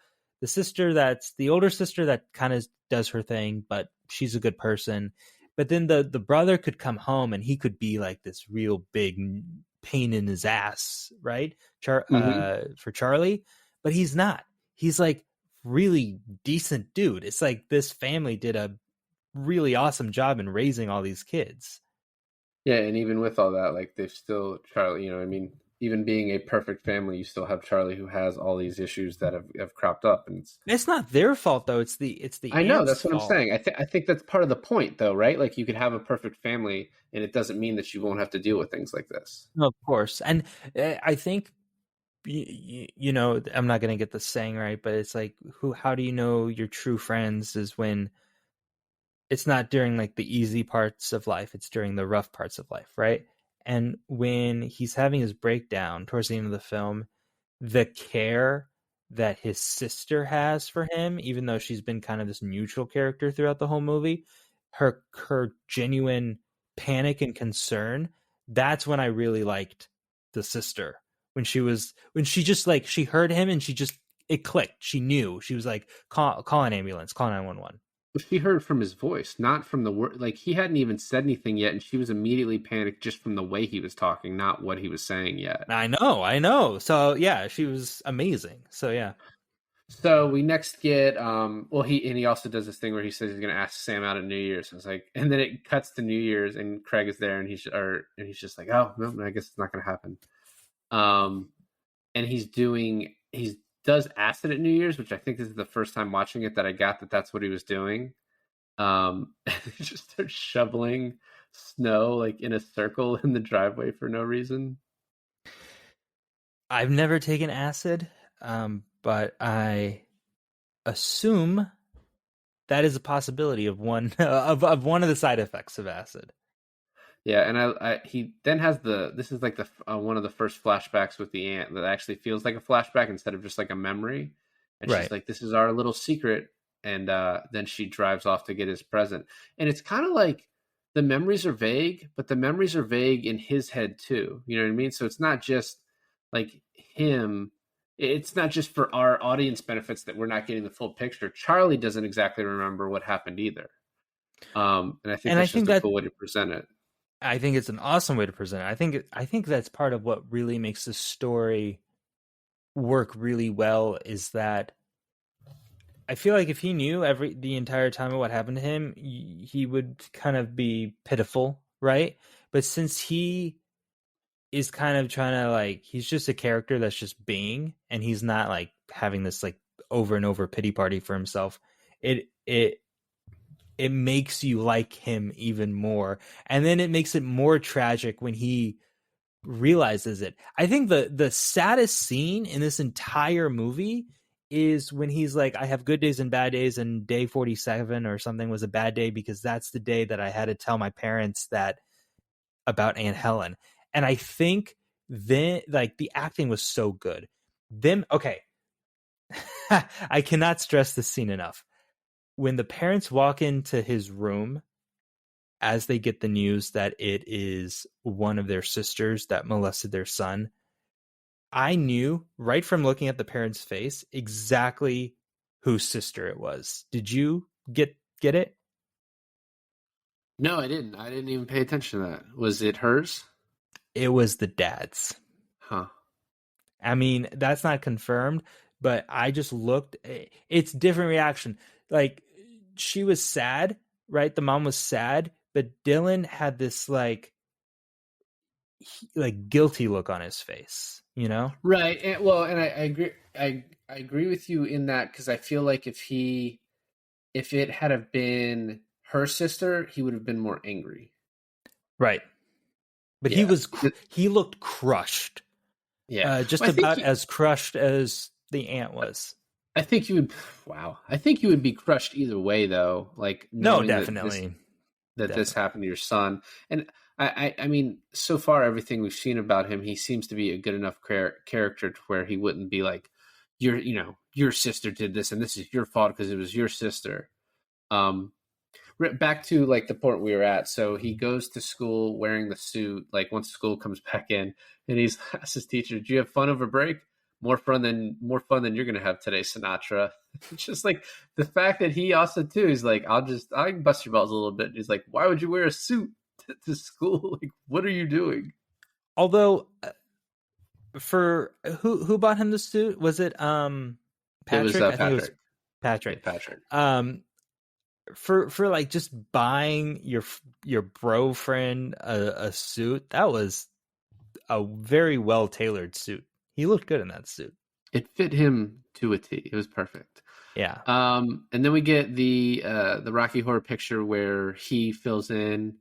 sister that's the older sister that kind of does her thing, but she's a good person. But then the brother could come home and he could be like this real big pain in his ass, right? Hmm. For Charlie, but he's not. He's like really decent dude. It's like this family did a really awesome job in raising all these kids. Yeah, and even with all that, like they've still Charlie. I mean, even being a perfect family, you still have Charlie who has all these issues that have cropped up, and It's not their fault though. It's the I know aunt's that's what I'm fault. saying. I think that's part of the point, though, right? Like you could have a perfect family, and it doesn't mean that you won't have to deal with things like this. No, of course, and I think I'm not gonna get the saying right, but it's like who? How do you know your true friends is when it's not during like the easy parts of life, it's during the rough parts of life, right? And when he's having his breakdown towards the end of the film, the care that his sister has for him, even though she's been kind of this neutral character throughout the whole movie, her genuine panic and concern, that's when I really liked the sister. When she just like she heard him and it clicked. She knew. She was like, call an ambulance, call 911. She heard from his voice, not from the word. Like he hadn't even said anything yet, and she was immediately panicked just from the way he was talking, not what he was saying yet. I know. So yeah, she was amazing. So yeah. So we next get well he also does this thing where he says he's gonna ask Sam out at New Year's. I was like, and then it cuts to New Year's and Craig is there and he's just like, oh no, I guess it's not gonna happen. Um and he does acid at New Year's, which I think this is the first time watching it that I got that that's what he was doing. He just starts shoveling snow like in a circle in the driveway for no reason. I've never taken acid, but I assume that is a possibility of one of one of the side effects of acid. Yeah, and he then has this is like the one of the first flashbacks with the aunt that actually feels like a flashback instead of just like a memory. And she's Right. like, "This is our little secret," and then she drives off to get his present. And it's kind of like the memories are vague, but the memories are vague in his head too. You know what I mean? So it's not just like him. It's not just for our audience benefits that we're not getting the full picture. Charlie doesn't exactly remember what happened either. And I think And that's just a cool way to present it. I think it's an awesome way to present it. I think that's part of what really makes this story work really well is that I feel like if he knew the entire time of what happened to him, he would kind of be pitiful, right? But since he is kind of trying to like he's just a character that's just being and he's not like having this like over and over pity party for himself, it it makes you like him even more. And then it makes it more tragic when he realizes it. I think the saddest scene in this entire movie is when he's like, I have good days and bad days, and day 47 or something was a bad day because that's the day that I had to tell my parents that about Aunt Helen. And I think then like the acting was so good. Them okay. I cannot stress this scene enough. When the parents walk into his room as they get the news that it is one of their sisters that molested their son, I knew right from looking at the parents' face exactly whose sister it was. Did you get it? No, I didn't. I didn't even pay attention to that. Was it hers? It was the dad's. Huh. I mean, that's not confirmed, but I just looked. It's different reaction. Like she was sad, right? The mom was sad, but Dylan had this like guilty look on his face, you know? Right. And, well, and I agree. I agree with you in that because I feel like if he if it had have been her sister, he would have been more angry. Right. But Yeah. he looked crushed. Yeah. Just Well, about as crushed as the ant was. I think you would. Wow. I think you would be crushed either way, though. Like No, knowing definitely. that this Definitely. happened to your son. And I mean, so far everything we've seen about him, he seems to be a good enough character to where he wouldn't be like, your sister did this, and this is your fault because it was your sister. Um, back to like the point we were at. So he goes to school wearing the suit. Like once school comes back in, and he's asked his teacher, "Did you have fun over break? More fun than you're gonna have today, Sinatra." Just like the fact that he also too is like, I can bust your balls a little bit. He's like, "Why would you wear a suit to school? Like, what are you doing?" Although, for who bought him the suit? Was it It was Patrick? I think it was Patrick. Yeah, Patrick. Patrick. For like just buying your bro friend a suit, that was a very well tailored suit. He looked good in that suit. It fit him to a T. It was perfect. Yeah. And then we get the Rocky Horror Picture where he fills in.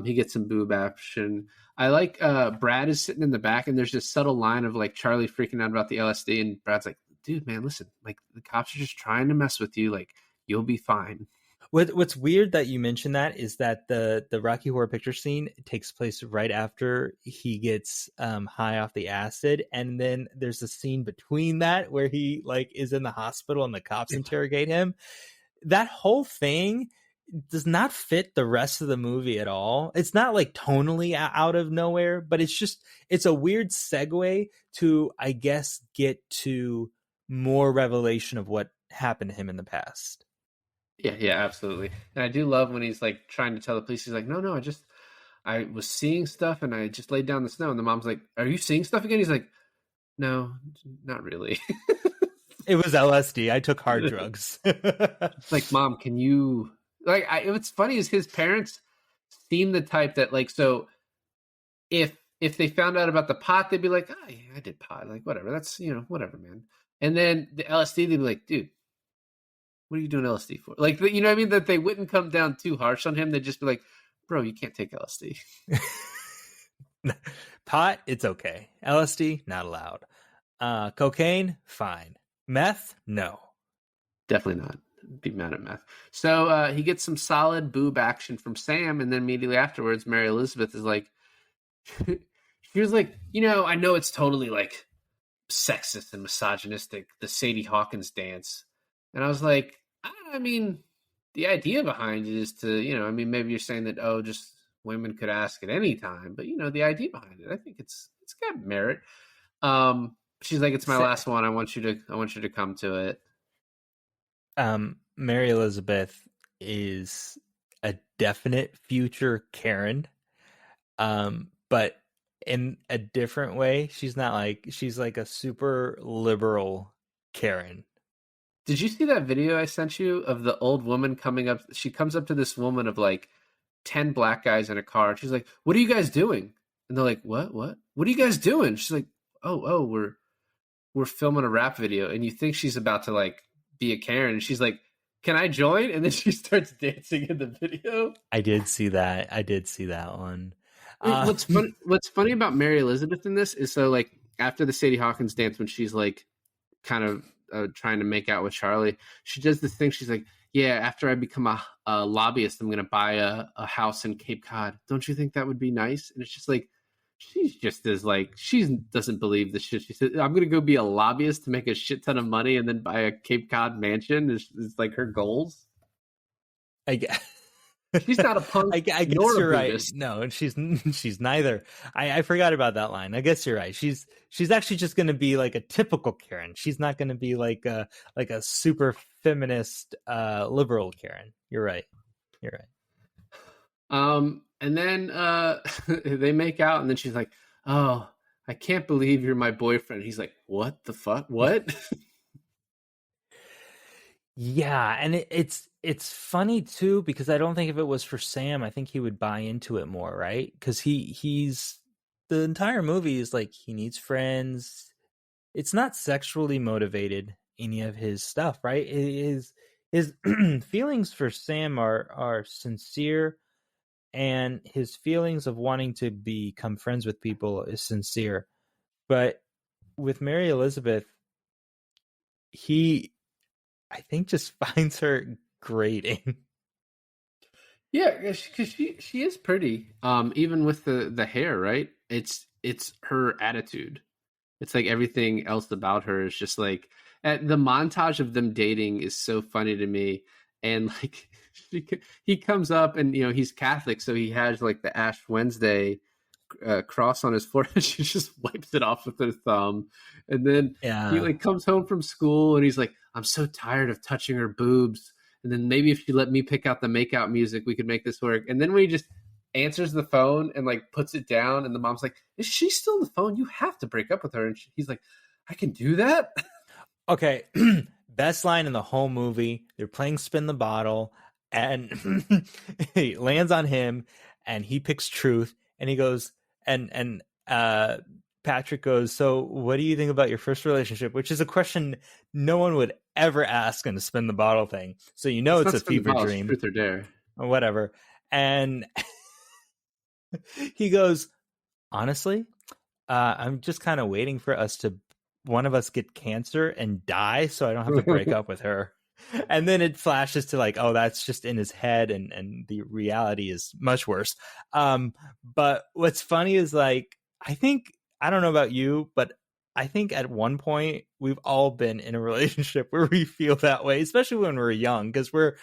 He gets some boob action. I like Brad is sitting in the back, and there's this subtle line of like Charlie freaking out about the LSD, and Brad's like, "Dude, man, listen, like the cops are just trying to mess with you. Like you'll be fine." What's weird that you mentioned that is that the Rocky Horror Picture scene takes place right after he gets high off the acid, and then there's a scene between that where he like is in the hospital and the cops interrogate him. That whole thing does not fit the rest of the movie at all. It's not like tonally out of nowhere, but it's a weird segue to, I guess, get to more revelation of what happened to him in the past. Yeah, absolutely. And I do love when he's like trying to tell the police, he's like, no, I was seeing stuff and I just laid down the snow. And the mom's like, "Are you seeing stuff again?" He's like, "No, not really." It was LSD. I took hard drugs. Like, "Mom, can you like?" What's funny is his parents seem the type that like, so if they found out about the pot, they'd be like, "Oh, yeah, I did pot, like whatever. That's whatever, man." And then the LSD, they'd be like, "Dude, what are you doing LSD for?" Like, what I mean? That they wouldn't come down too harsh on him. They'd just be like, "Bro, you can't take LSD." Pot, it's okay. LSD, not allowed. Cocaine, fine. Meth, no. Definitely not. Be mad at meth. So he gets some solid boob action from Sam, and then immediately afterwards, Mary Elizabeth is like, she was like, I know it's totally like sexist and misogynistic, the Sadie Hawkins dance. And I was like, I mean, the idea behind it is to, I mean, maybe you're saying that, oh, just women could ask at any time, but the idea behind it, I think it's got merit. She's like, "It's my last one. I want you to come to it." Mary Elizabeth is a definite future Karen. But in a different way. She's like a super liberal Karen. Did you see that video I sent you of the old woman coming up? She comes up to this woman of like 10 black guys in a car. And she's like, "What are you guys doing?" And they're like, What are you guys doing?" She's like, oh, we're filming a rap video. And you think she's about to like be a Karen. And she's like, "Can I join?" And then she starts dancing in the video. I did see that. One. What's funny about Mary Elizabeth in this is, so like after the Sadie Hawkins dance, when she's like kind of trying to make out with Charlie, she does this thing. She's like, "Yeah, after I become a lobbyist, I'm going to buy a house in Cape Cod. Don't you think that would be nice?" And it's just like, she's just as like, she doesn't believe the shit she said. "I'm going to go be a lobbyist to make a shit ton of money and then buy a Cape Cod mansion." Is like her goals. I guess. She's not a punk. I guess you're right. No, she's neither. I forgot about that line. I guess you're right. She's actually just going to be like a typical Karen. She's not going to be like a super feminist liberal Karen. You're right. And then they make out, and then she's like, "Oh, I can't believe you're my boyfriend." He's like, "What the fuck? What?" Yeah, and it's funny too, because I don't think if it was for Sam, I think he would buy into it more, right? Because he's the entire movie is like he needs friends. It's not sexually motivated, any of his stuff, right? It is His feelings for Sam are sincere, and his feelings of wanting to become friends with people is sincere. But with Mary Elizabeth, he, I think, just finds her grating. Yeah, because she is pretty. Even with the hair, right? It's her attitude. It's like everything else about her is just like the montage of them dating is so funny to me. And like he comes up and he's Catholic, so he has like the Ash Wednesday cross on his forehead. She just wipes it off with her thumb, and then he Yeah. like comes home from school and he's like, "I'm so tired of touching her boobs." And then maybe if you let me pick out the makeout music, we could make this work. And then when he just answers the phone and like puts it down, and the mom's like, "Is she still on the phone? You have to break up with her." And he's like, "I can do that." Okay. Best line in the whole movie. They're playing spin the bottle, and it lands on him, and he picks truth, and he goes, and Patrick goes, "So, what do you think about your first relationship?" Which is a question no one would ever ask in a spin the bottle thing. So It's it's not a spin the fever bottle; it's dream truth or dare. or whatever. And he goes, "Honestly, I'm just kind of waiting for us to one of us get cancer and die, so I don't have to break up with her." And then it flashes to like, oh, that's just in his head, and the reality is much worse. But what's funny is like, I don't know about you, but I think at one point we've all been in a relationship where we feel that way, especially when we're young, because we're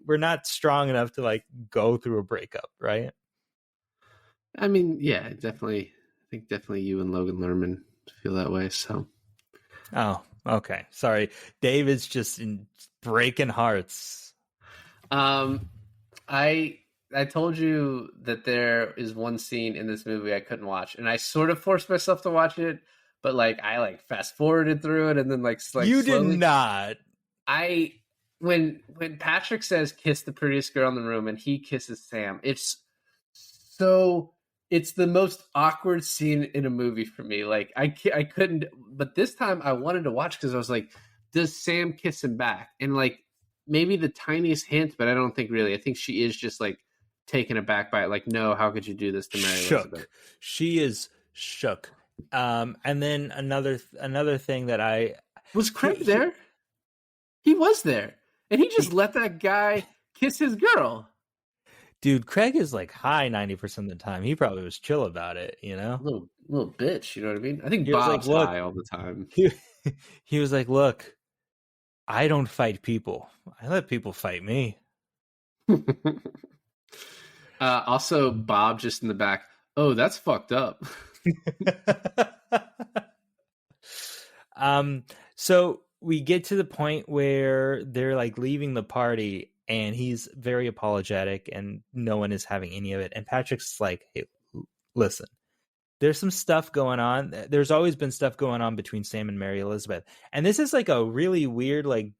not strong enough to like go through a breakup, right? I mean, yeah, definitely. I think definitely you and Logan Lerman feel that way. So, Oh, okay. Sorry. David's just in breaking hearts. um, I I told you that there is one scene in this movie I couldn't watch, and I sort of forced myself to watch it, but like I like fast forwarded through it, and then like You did slowly. not. I when Patrick says kiss the prettiest girl in the room and he kisses Sam, so it's the most awkward scene in a movie for me. Like I couldn't, but this time I wanted to watch because I was like, does Sam kiss him back? And like maybe the tiniest hint, but I don't think really. I think she is just like taken aback by it. Like, no, how could you do this to Mary Elizabeth? Shook. She is shook. And then another thing that Was he, Craig he, there? He was there, and he just he let that guy kiss his girl. dude, Craig is like high 90% of the time. He probably was chill about it, you know? Little bitch, you know what I mean? I think He was like, Bob's look, high all the time. he, he was like, look, I don't fight people. I let people fight me. Also, Bob just in the back. Oh, that's fucked up. um, so we get to the point where they're like leaving the party, and he's very apologetic, and no one is having any of it. And Patrick's like, "Hey, listen, there's some stuff going on. There's always been stuff going on between Sam and Mary Elizabeth, and this is like a really weird, like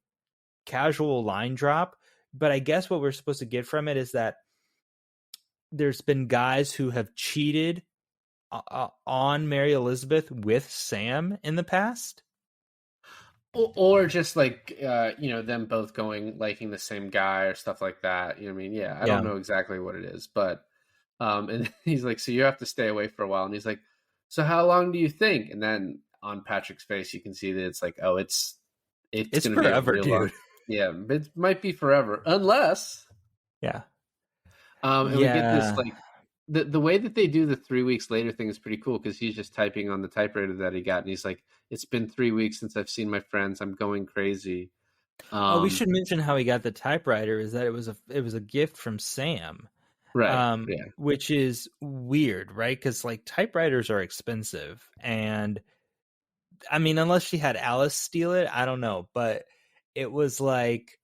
casual line drop. But I guess what we're supposed to get from it is that there's been guys who have cheated on Mary Elizabeth with Sam in the past." Or just like them both going liking the same guy or stuff like that. You know what I mean? Yeah, I don't Yeah. know exactly what it is, but and he's like, so you have to stay away for a while, and he's like, so how long do you think? And then on Patrick's face, you can see that it's like, oh, it's It's going to be a forever, real long. dude. Yeah, it might be forever unless. Yeah. And we get this Yeah. like the way that they do the 3 weeks later thing is pretty cool because he's just typing on the typewriter that he got, and he's like, "It's been 3 weeks since I've seen my friends. I'm going crazy." Oh, we Um, should mention how he got the typewriter. Is that it was a gift from Sam, right, yeah. which is weird, right? Because like typewriters are expensive, and I mean, unless she had Alice steal it, I don't know. But it was like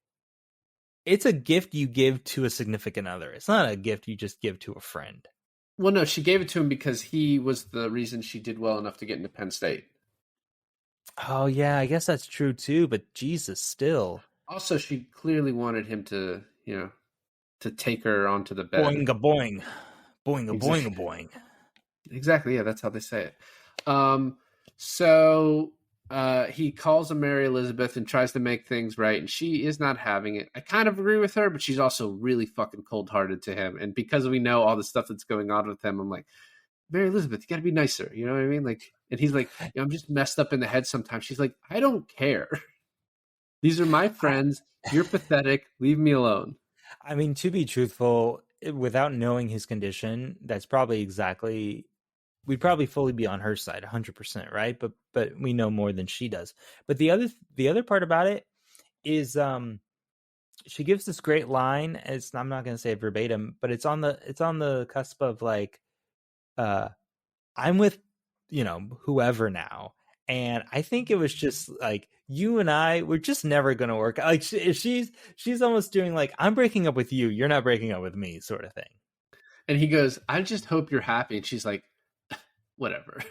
it's a gift you give to a significant other. It's not a gift you just give to a friend. Well, no, she gave it to him because he was the reason she did well enough to get into Penn State. Oh yeah, I guess that's true too. But Jesus, still, Also, she clearly wanted him to, to take her onto the bed. boing a boing, boing a boing a Exactly. boing. Exactly. Yeah, that's how they say it. So he calls him Mary Elizabeth and tries to make things right, and she is not having it. I kind of agree with her, but she's also really fucking cold hearted to him. And because we know all the stuff that's going on with him, I'm like, Mary Elizabeth, you got to be nicer. You know what I mean? Like, and he's like, I'm just messed up in the head sometimes. She's like, I don't care. These are my friends. You're pathetic. Leave me alone. I mean, to be truthful, without knowing his condition, that's probably exactly we'd probably fully be on her side 100%, right? But we know more than she does. But the other part about it is she gives this great line. It's I'm not going to say it verbatim, but it's on the cusp of like uh I'm with whoever now. And I think it was just like you and I we're just never going to work. Like she's almost doing like I'm breaking up with you, you're not breaking up with me sort of thing. And he goes, I just hope you're happy. And she's like, whatever.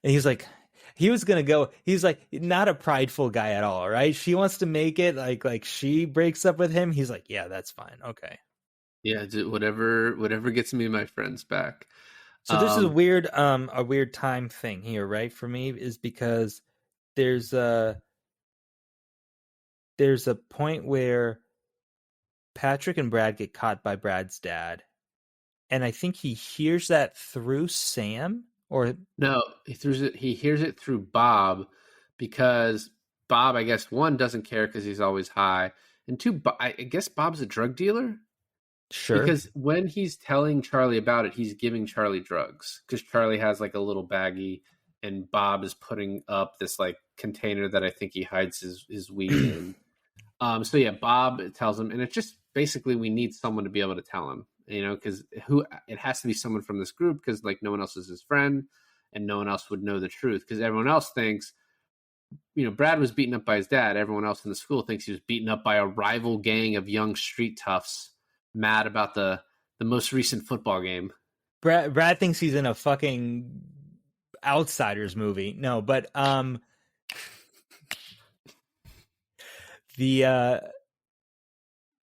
And he's like, he was gonna go. He's like, not a prideful guy at all, right? She wants to make it like she breaks up with him. He's like, yeah, that's fine, okay. Yeah, whatever gets me my friends back. So this is a weird time thing here, right? For me, is because there's a there's a point where Patrick and Brad get caught by Brad's dad, and I think he hears that through Sam, or No, he hears it through Bob because Bob, I guess, one doesn't care because he's always high, and two, I guess Bob's a drug dealer sure, because when he's telling Charlie about it, he's giving Charlie drugs because Charlie has like a little baggie, and Bob is putting up this like container that I think he hides his weed in. So yeah, Bob tells him, and it's just basically we need someone to be able to tell him, because it has to be someone from this group because like no one else is his friend, and no one else would know the truth because everyone else thinks, Brad was beaten up by his dad. Everyone else in the school thinks he was beaten up by a rival gang of young street toughs, mad about the most recent football game. Brad thinks he's in a fucking Outsiders movie. No, but the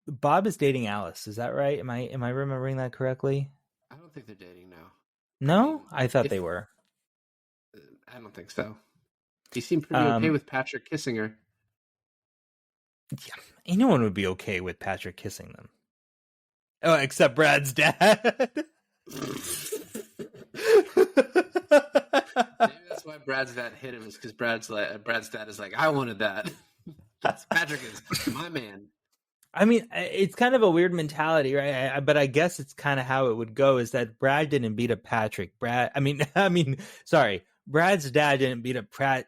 Bob is dating Alice. Is that right? Am I remembering that correctly? I don't think they're dating now. No, I thought If they were. I don't think so. He seemed pretty okay with Patrick kissing her. Yeah, anyone would be okay with Patrick kissing them. Oh, except Brad's dad. Maybe that's why Brad's dad hit him, is because Brad's dad is like, I wanted that. Patrick is my man. I mean, it's kind of a weird mentality, right? But I guess it's kind of how it would go. Is that Brad didn't beat up Patrick? Sorry, Brad's dad didn't beat up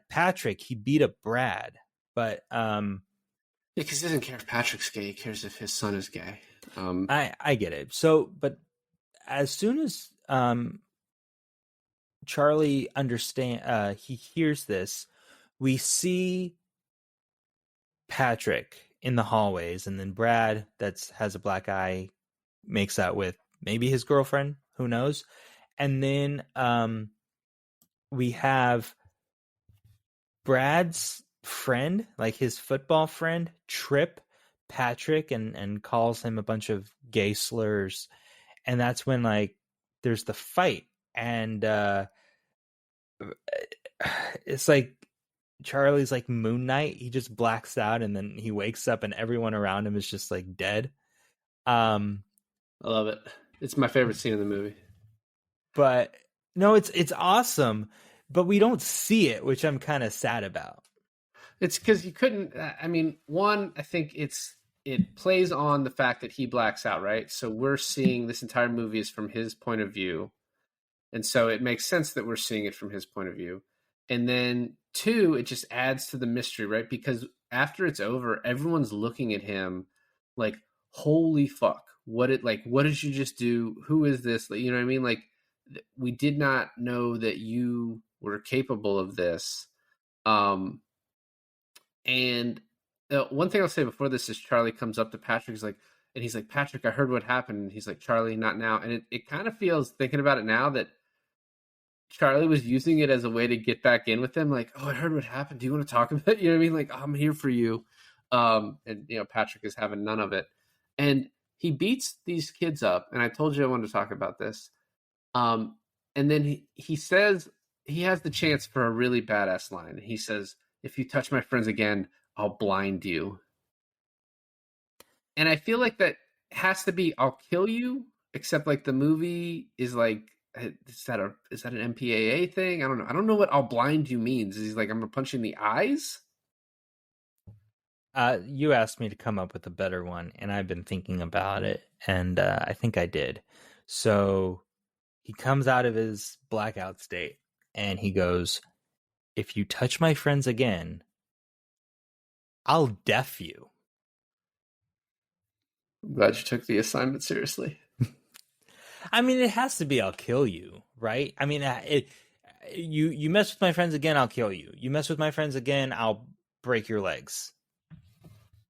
Patrick. He beat up Brad. But Yeah, because he doesn't care if Patrick's gay. He cares if his son is gay. I get it. So, but as soon as Charlie he hears this, we see Patrick in the hallways, and then Brad has a black eye makes out with maybe his girlfriend, who knows. And then we have Brad's friend, like his football friend, trip Patrick and calls him a bunch of gay slurs. And that's when like there's the fight, and it's like Charlie's like Moon Knight. He just blacks out, and then he wakes up, and everyone around him is just like dead. I love it. It's my favorite scene in the movie. But no, it's awesome, but we don't see it, which I'm kind of sad about. It's because you couldn't. I mean, one, I think it plays on the fact that he blacks out, right? So we're seeing this entire movie is from his point of view, and so it makes sense that we're seeing it from his point of view. And then two, it just adds to the mystery, right? Because after it's over, everyone's looking at him like, "Holy fuck! What did you just do? Who is this?" Like, you know what I mean? Like, we did not know that you were capable of this. And one thing I'll say before this is Charlie comes up to Patrick, he's like, Patrick, I heard what happened. And he's like, Charlie, not now. And it kind of feels, thinking about it now, that Charlie was using it as a way to get back in with him. Like, oh, I heard what happened. Do you want to talk about it? You know what I mean? Like, I'm here for you. And Patrick is having none of it. And he beats these kids up. And I told you I wanted to talk about this. And then he says he has the chance for a really badass line. He says, "If you touch my friends again, I'll blind you." And I feel like that has to be "I'll kill you," except like the movie is like, is that an MPAA thing? I don't know. I don't know what "I'll blind you" means. Is he like, I'm gonna punch you in the eyes? You asked me to come up with a better one, and I've been thinking about it, and I think I did. So he comes out of his blackout state, and he goes, "If you touch my friends again, I'll deaf you." I'm glad you took the assignment seriously. I mean, it has to be "I'll kill you," right? I mean, you mess with my friends again, I'll kill you. You mess with my friends again, I'll break your legs.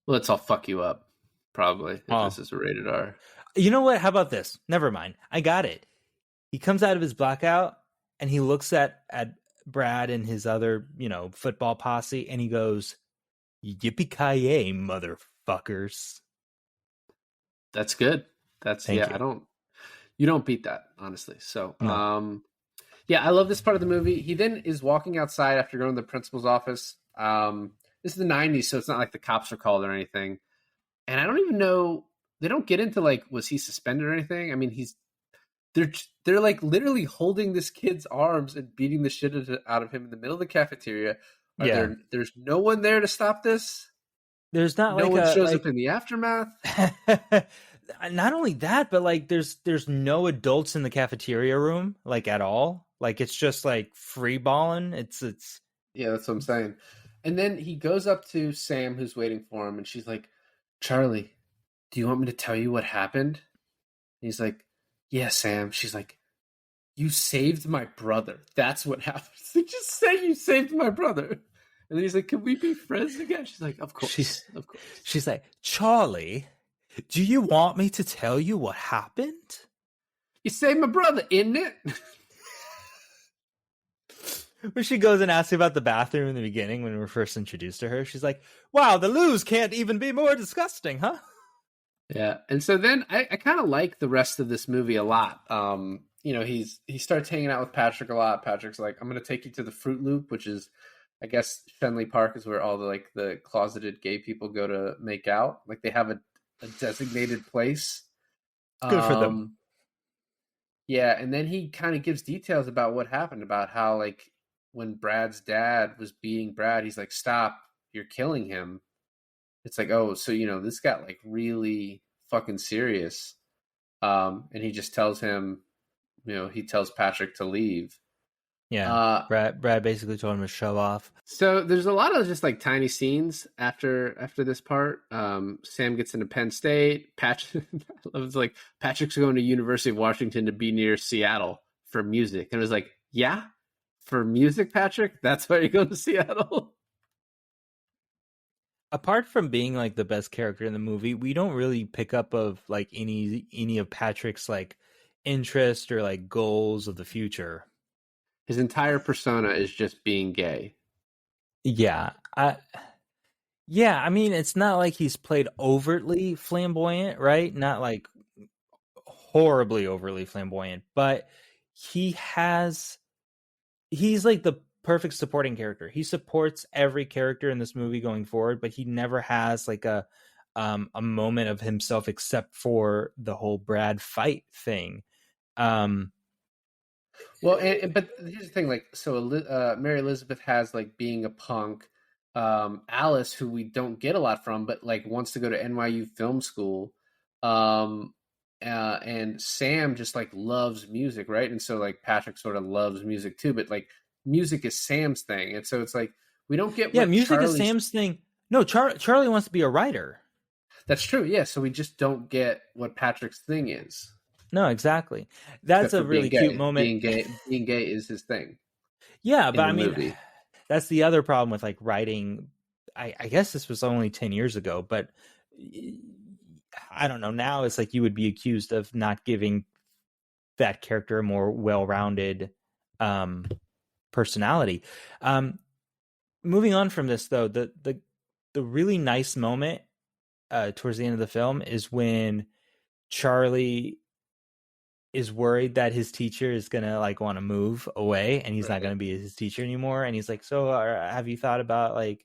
Let's all fuck you up, probably, if Oh. this is a rated R. You know what? How about this? Never mind. I got it. He comes out of his blackout and he looks at Brad and his other, football posse, and he goes, "Yippee-ki-yay, motherfuckers." That's good. That's Thank you. you don't beat that, honestly. So, No. yeah, I love this part of the movie. He then is walking outside after going to the principal's office. This is the 90s, so it's not like the cops are called or anything. And I don't even know, they don't get into like, was he suspended or anything? I mean, they're like literally holding this kid's arms and beating the shit out of him in the middle of the cafeteria. Yeah. There's no one there to stop this. There's not No like one a shows up in the aftermath. not only that, but like there's no adults in the cafeteria room, like, at all. Like, it's just like free balling. It's Yeah, that's what I'm saying. And then he goes up to Sam, who's waiting for him, and she's like, "Charlie, do you want me to tell you what happened?" And he's like, "Yeah, Sam." She's like, "You saved my brother. That's what happened." Like, just say you saved my brother. And then he's like, "Can we be friends again?" She's like, "Of course, of course." she's like, "Charlie, do you want me to tell you what happened?" You saved my brother, isn't it? When she goes and asks about the bathroom in the beginning when we were first introduced to her, she's like, "Wow, the loos can't even be more disgusting, huh?" Yeah, and so then I kind of like the rest of this movie a lot. He starts hanging out with Patrick a lot. Patrick's like, "I'm going to take you to the Fruit Loop," which is, I guess, Shenley Park is where all the closeted gay people go to make out. Like, they have a designated place. Good for them. Yeah, and then he kind of gives details about what happened, about how, like, when Brad's dad was beating Brad, he's like, "Stop, you're killing him." It's like, oh, so, this got like really fucking serious. And he just tells him, he tells Patrick to leave. Yeah, Brad basically told him to show off. So there's a lot of just like tiny scenes after this part. Sam gets into Penn State. Patrick, it's like, Patrick's going to University of Washington to be near Seattle for music. And it was like, yeah, for music, Patrick? That's why you're going to Seattle? Apart from being like the best character in the movie, we don't really pick up of like any of Patrick's like interest or like goals of the future. His entire persona is just being gay. Yeah. I mean, it's not like he's played overtly flamboyant, right? Not like horribly overly flamboyant, but he's like the perfect supporting character. He supports every character in this movie going forward, but he never has like a moment of himself except for the whole Brad fight thing. Well, but here's the thing, like, so Mary Elizabeth has like being a punk. Alice, who we don't get a lot from, but like wants to go to NYU film school. And Sam just like loves music, right? And so like Patrick sort of loves music too, but like music is Sam's thing, and so it's like we don't get music is Sam's thing. No, Charlie wants to be a writer. That's true, yeah. So we just don't get what Patrick's thing is. No, exactly. That's a really cute moment. Being gay is his thing. Yeah, but I mean, that's the other problem with like writing. I guess this was only 10 years ago, but I don't know. Now it's like you would be accused of not giving that character a more well-rounded personality. Moving on from this, though, the really nice moment towards the end of the film is when Charlie is worried that his teacher is gonna like want to move away and he's not Right. gonna be his teacher anymore. And he's like, "So, have you thought about like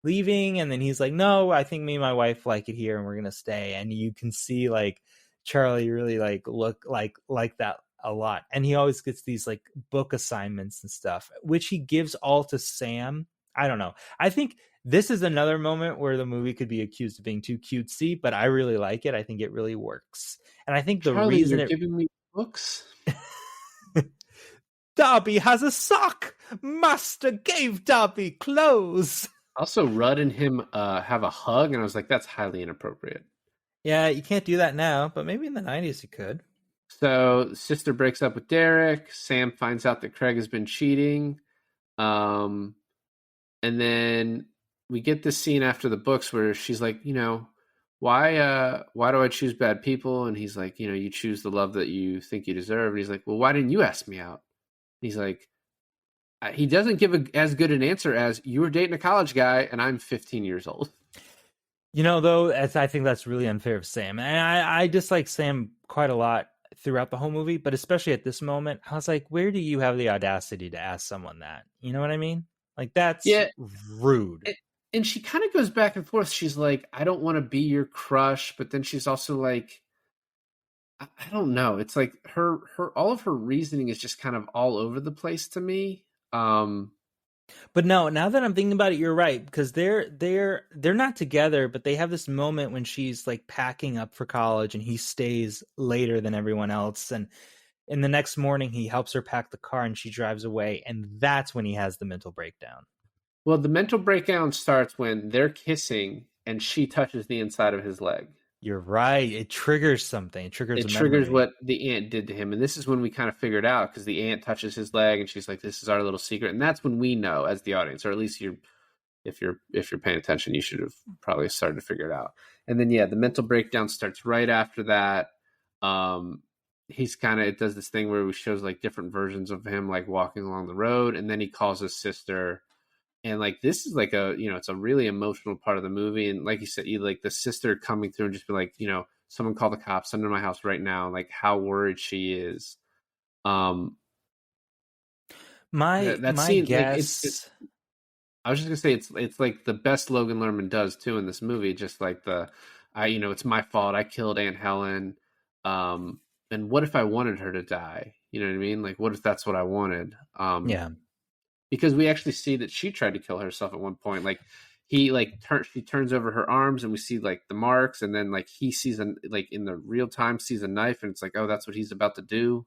leaving?" And then he's like, "No, I think me and my wife like it here, and we're gonna stay." And you can see like Charlie really like look like that a lot. And he always gets these like book assignments and stuff, which he gives all to Sam. I don't know. I think this is another moment where the movie could be accused of being too cutesy, but I really like it. I think it really works. And I think the Charlie, reason you're it giving me books. Darby has a sock. Master gave Darby clothes. Also, Rudd and him have a hug, and I was like, that's highly inappropriate. Yeah, you can't do that now, but maybe in the 90s you could. So, sister breaks up with Derek. Sam finds out that Craig has been cheating. Um, and then we get this scene after the books where she's like, why do I choose bad people? And he's like, you choose the love that you think you deserve. And he's like, well, why didn't you ask me out? And he's like, he doesn't give as good an answer as you were dating a college guy and I'm 15 years old. Though, I think that's really unfair of Sam. And I dislike Sam quite a lot throughout the whole movie, but especially at this moment, I was like, where do you have the audacity to ask someone that? You know what I mean? Like, that's Yeah. rude. And she kind of goes back and forth. She's like, I don't want to be your crush. But then she's also like, I don't know. It's like all of her reasoning is just kind of all over the place to me. But no, now that I'm thinking about it, you're right, because they're not together, but they have this moment when she's like packing up for college and he stays later than everyone else. And in the next morning he helps her pack the car and she drives away, and that's when he has the mental breakdown. Well, the mental breakdown starts when they're kissing and she touches the inside of his leg. You're right. It triggers something. It triggers It a triggers memory. what the aunt did to him. And this is when we kind of figured out, because the aunt touches his leg and she's like, this is our little secret. And that's when we know as the audience, or at least if you're paying attention, you should have probably started to figure it out. And then, yeah, the mental breakdown starts right after that. It does this thing where he shows like different versions of him, like walking along the road. And then he calls his sister. And like, this is like it's a really emotional part of the movie. And like you said, like the sister coming through and just be like, someone call the cops under my house right now. Like how worried she is. That My scene, like guess. I was just gonna say it's like the best Logan Lerman does too in this movie. Just like it's my fault. I killed Aunt Helen. And what if I wanted her to die? You know what I mean? Like, what if that's what I wanted? Yeah. Because we actually see that she tried to kill herself at one point. Like she turns over her arms and we see like the marks, and then like he sees in the real time sees a knife, and it's like, oh, that's what he's about to do.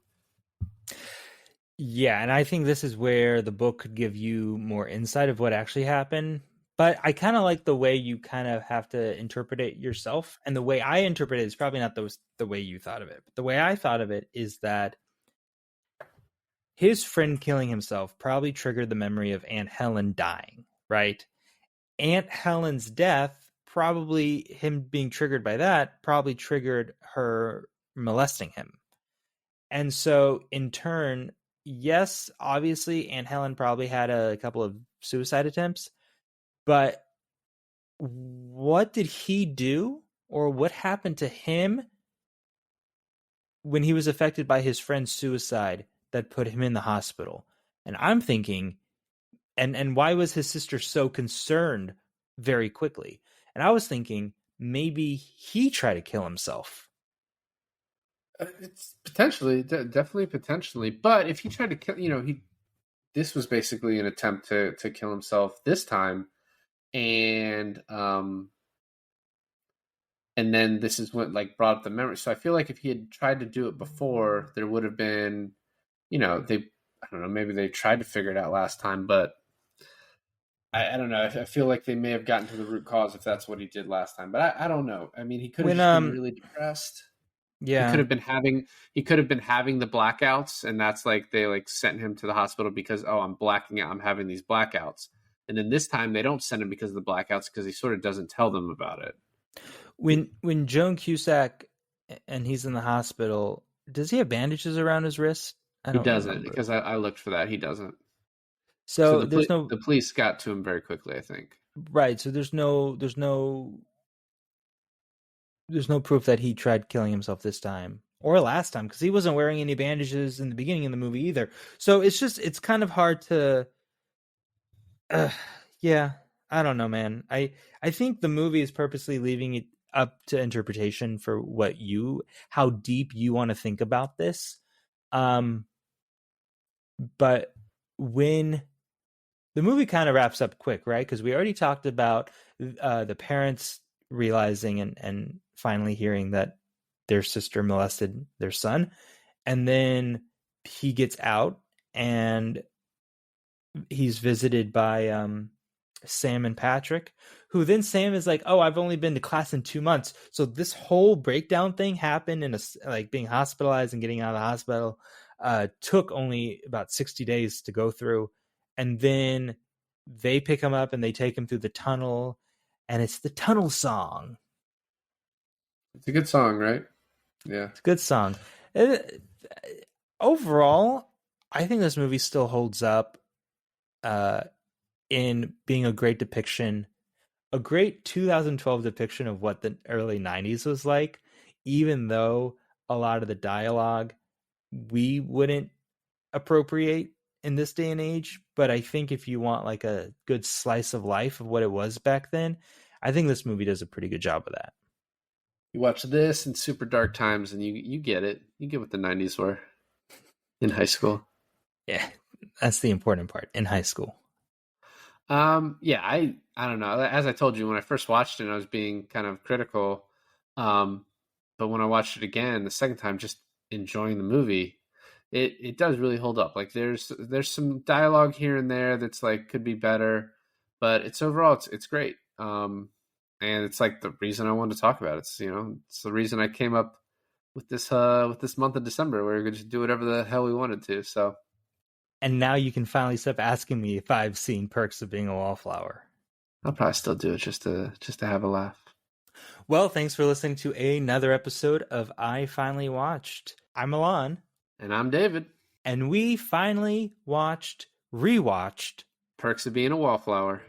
Yeah, and I think this is where the book could give you more insight of what actually happened. But I kind of like the way you kind of have to interpret it yourself. And the way I interpret it is probably not the way you thought of it. But the way I thought of it is that his friend killing himself probably triggered the memory of Aunt Helen dying, right? Aunt Helen's death, probably him being triggered by that, probably triggered her molesting him. And so in turn, yes, obviously Aunt Helen probably had a couple of suicide attempts, but what did he do, or what happened to him when he was affected by his friend's suicide that put him in the hospital? And I'm thinking, and why was his sister so concerned very quickly? And I was thinking maybe he tried to kill himself. It's potentially, definitely potentially. But if he tried to kill, this was basically an attempt to kill himself this time, and then this is what like brought up the memory. So I feel like if he had tried to do it before, there would have been, I don't know, maybe they tried to figure it out last time, but I don't know. I feel like they may have gotten to the root cause if that's what he did last time, but I don't know. I mean, he could have just been really depressed. Yeah, He could have been having the blackouts, and that's like they like sent him to the hospital because, oh, I'm blacking out, I'm having these blackouts. And then this time they don't send him because of the blackouts, because he sort of doesn't tell them about it. when Joan Cusack and he's in the hospital, does he have bandages around his wrist? I He don't doesn't, remember. because I looked for that. He doesn't. So So there's no the police got to him very quickly, I think. right. So there's no proof that he tried killing himself this time. or last time, because he wasn't wearing any bandages in the beginning of the movie either. So it's kind of hard to yeah, I don't know, man. I think the movie is purposely leaving it up to interpretation for how deep you want to think about this. Um but when the movie kind of wraps up quick, right? Because we already talked about the parents realizing and finally hearing that their sister molested their son, and then he gets out and he's visited by Sam and Patrick, who then Sam is like, "Oh, I've only been to class in 2 months." So this whole breakdown thing happened in like being hospitalized and getting out of the hospital took only about 60 days to go through. And then they pick him up and they take him through the tunnel, and it's the tunnel song. It's a good song, right? Yeah. It's a good song. Overall, I think this movie still holds up in being a great depiction, a great 2012 depiction of what the early 90s was like, even though a lot of the dialogue we wouldn't appropriate in this day and age. But I think if you want like a good slice of life of what it was back then, I think this movie does a pretty good job of that. You watch this in super dark times, and you get it. You get what the '90s were in high school. Yeah, that's the important part in high school. Yeah, I don't know. As I told you when I first watched it, I was being kind of critical. But when I watched it again the second time, just enjoying the movie, it does really hold up. Like there's some dialogue here and there that's like could be better, but it's great. And it's like the reason I wanted to talk about it. It's the reason I came up with this month of December where we're going to do whatever the hell we wanted to. So. And now you can finally stop asking me if I've seen Perks of Being a Wallflower. I'll probably still do it just to have a laugh. Well, thanks for listening to another episode of I Finally Watched. I'm Milan. And I'm David. And we finally rewatched Perks of Being a Wallflower.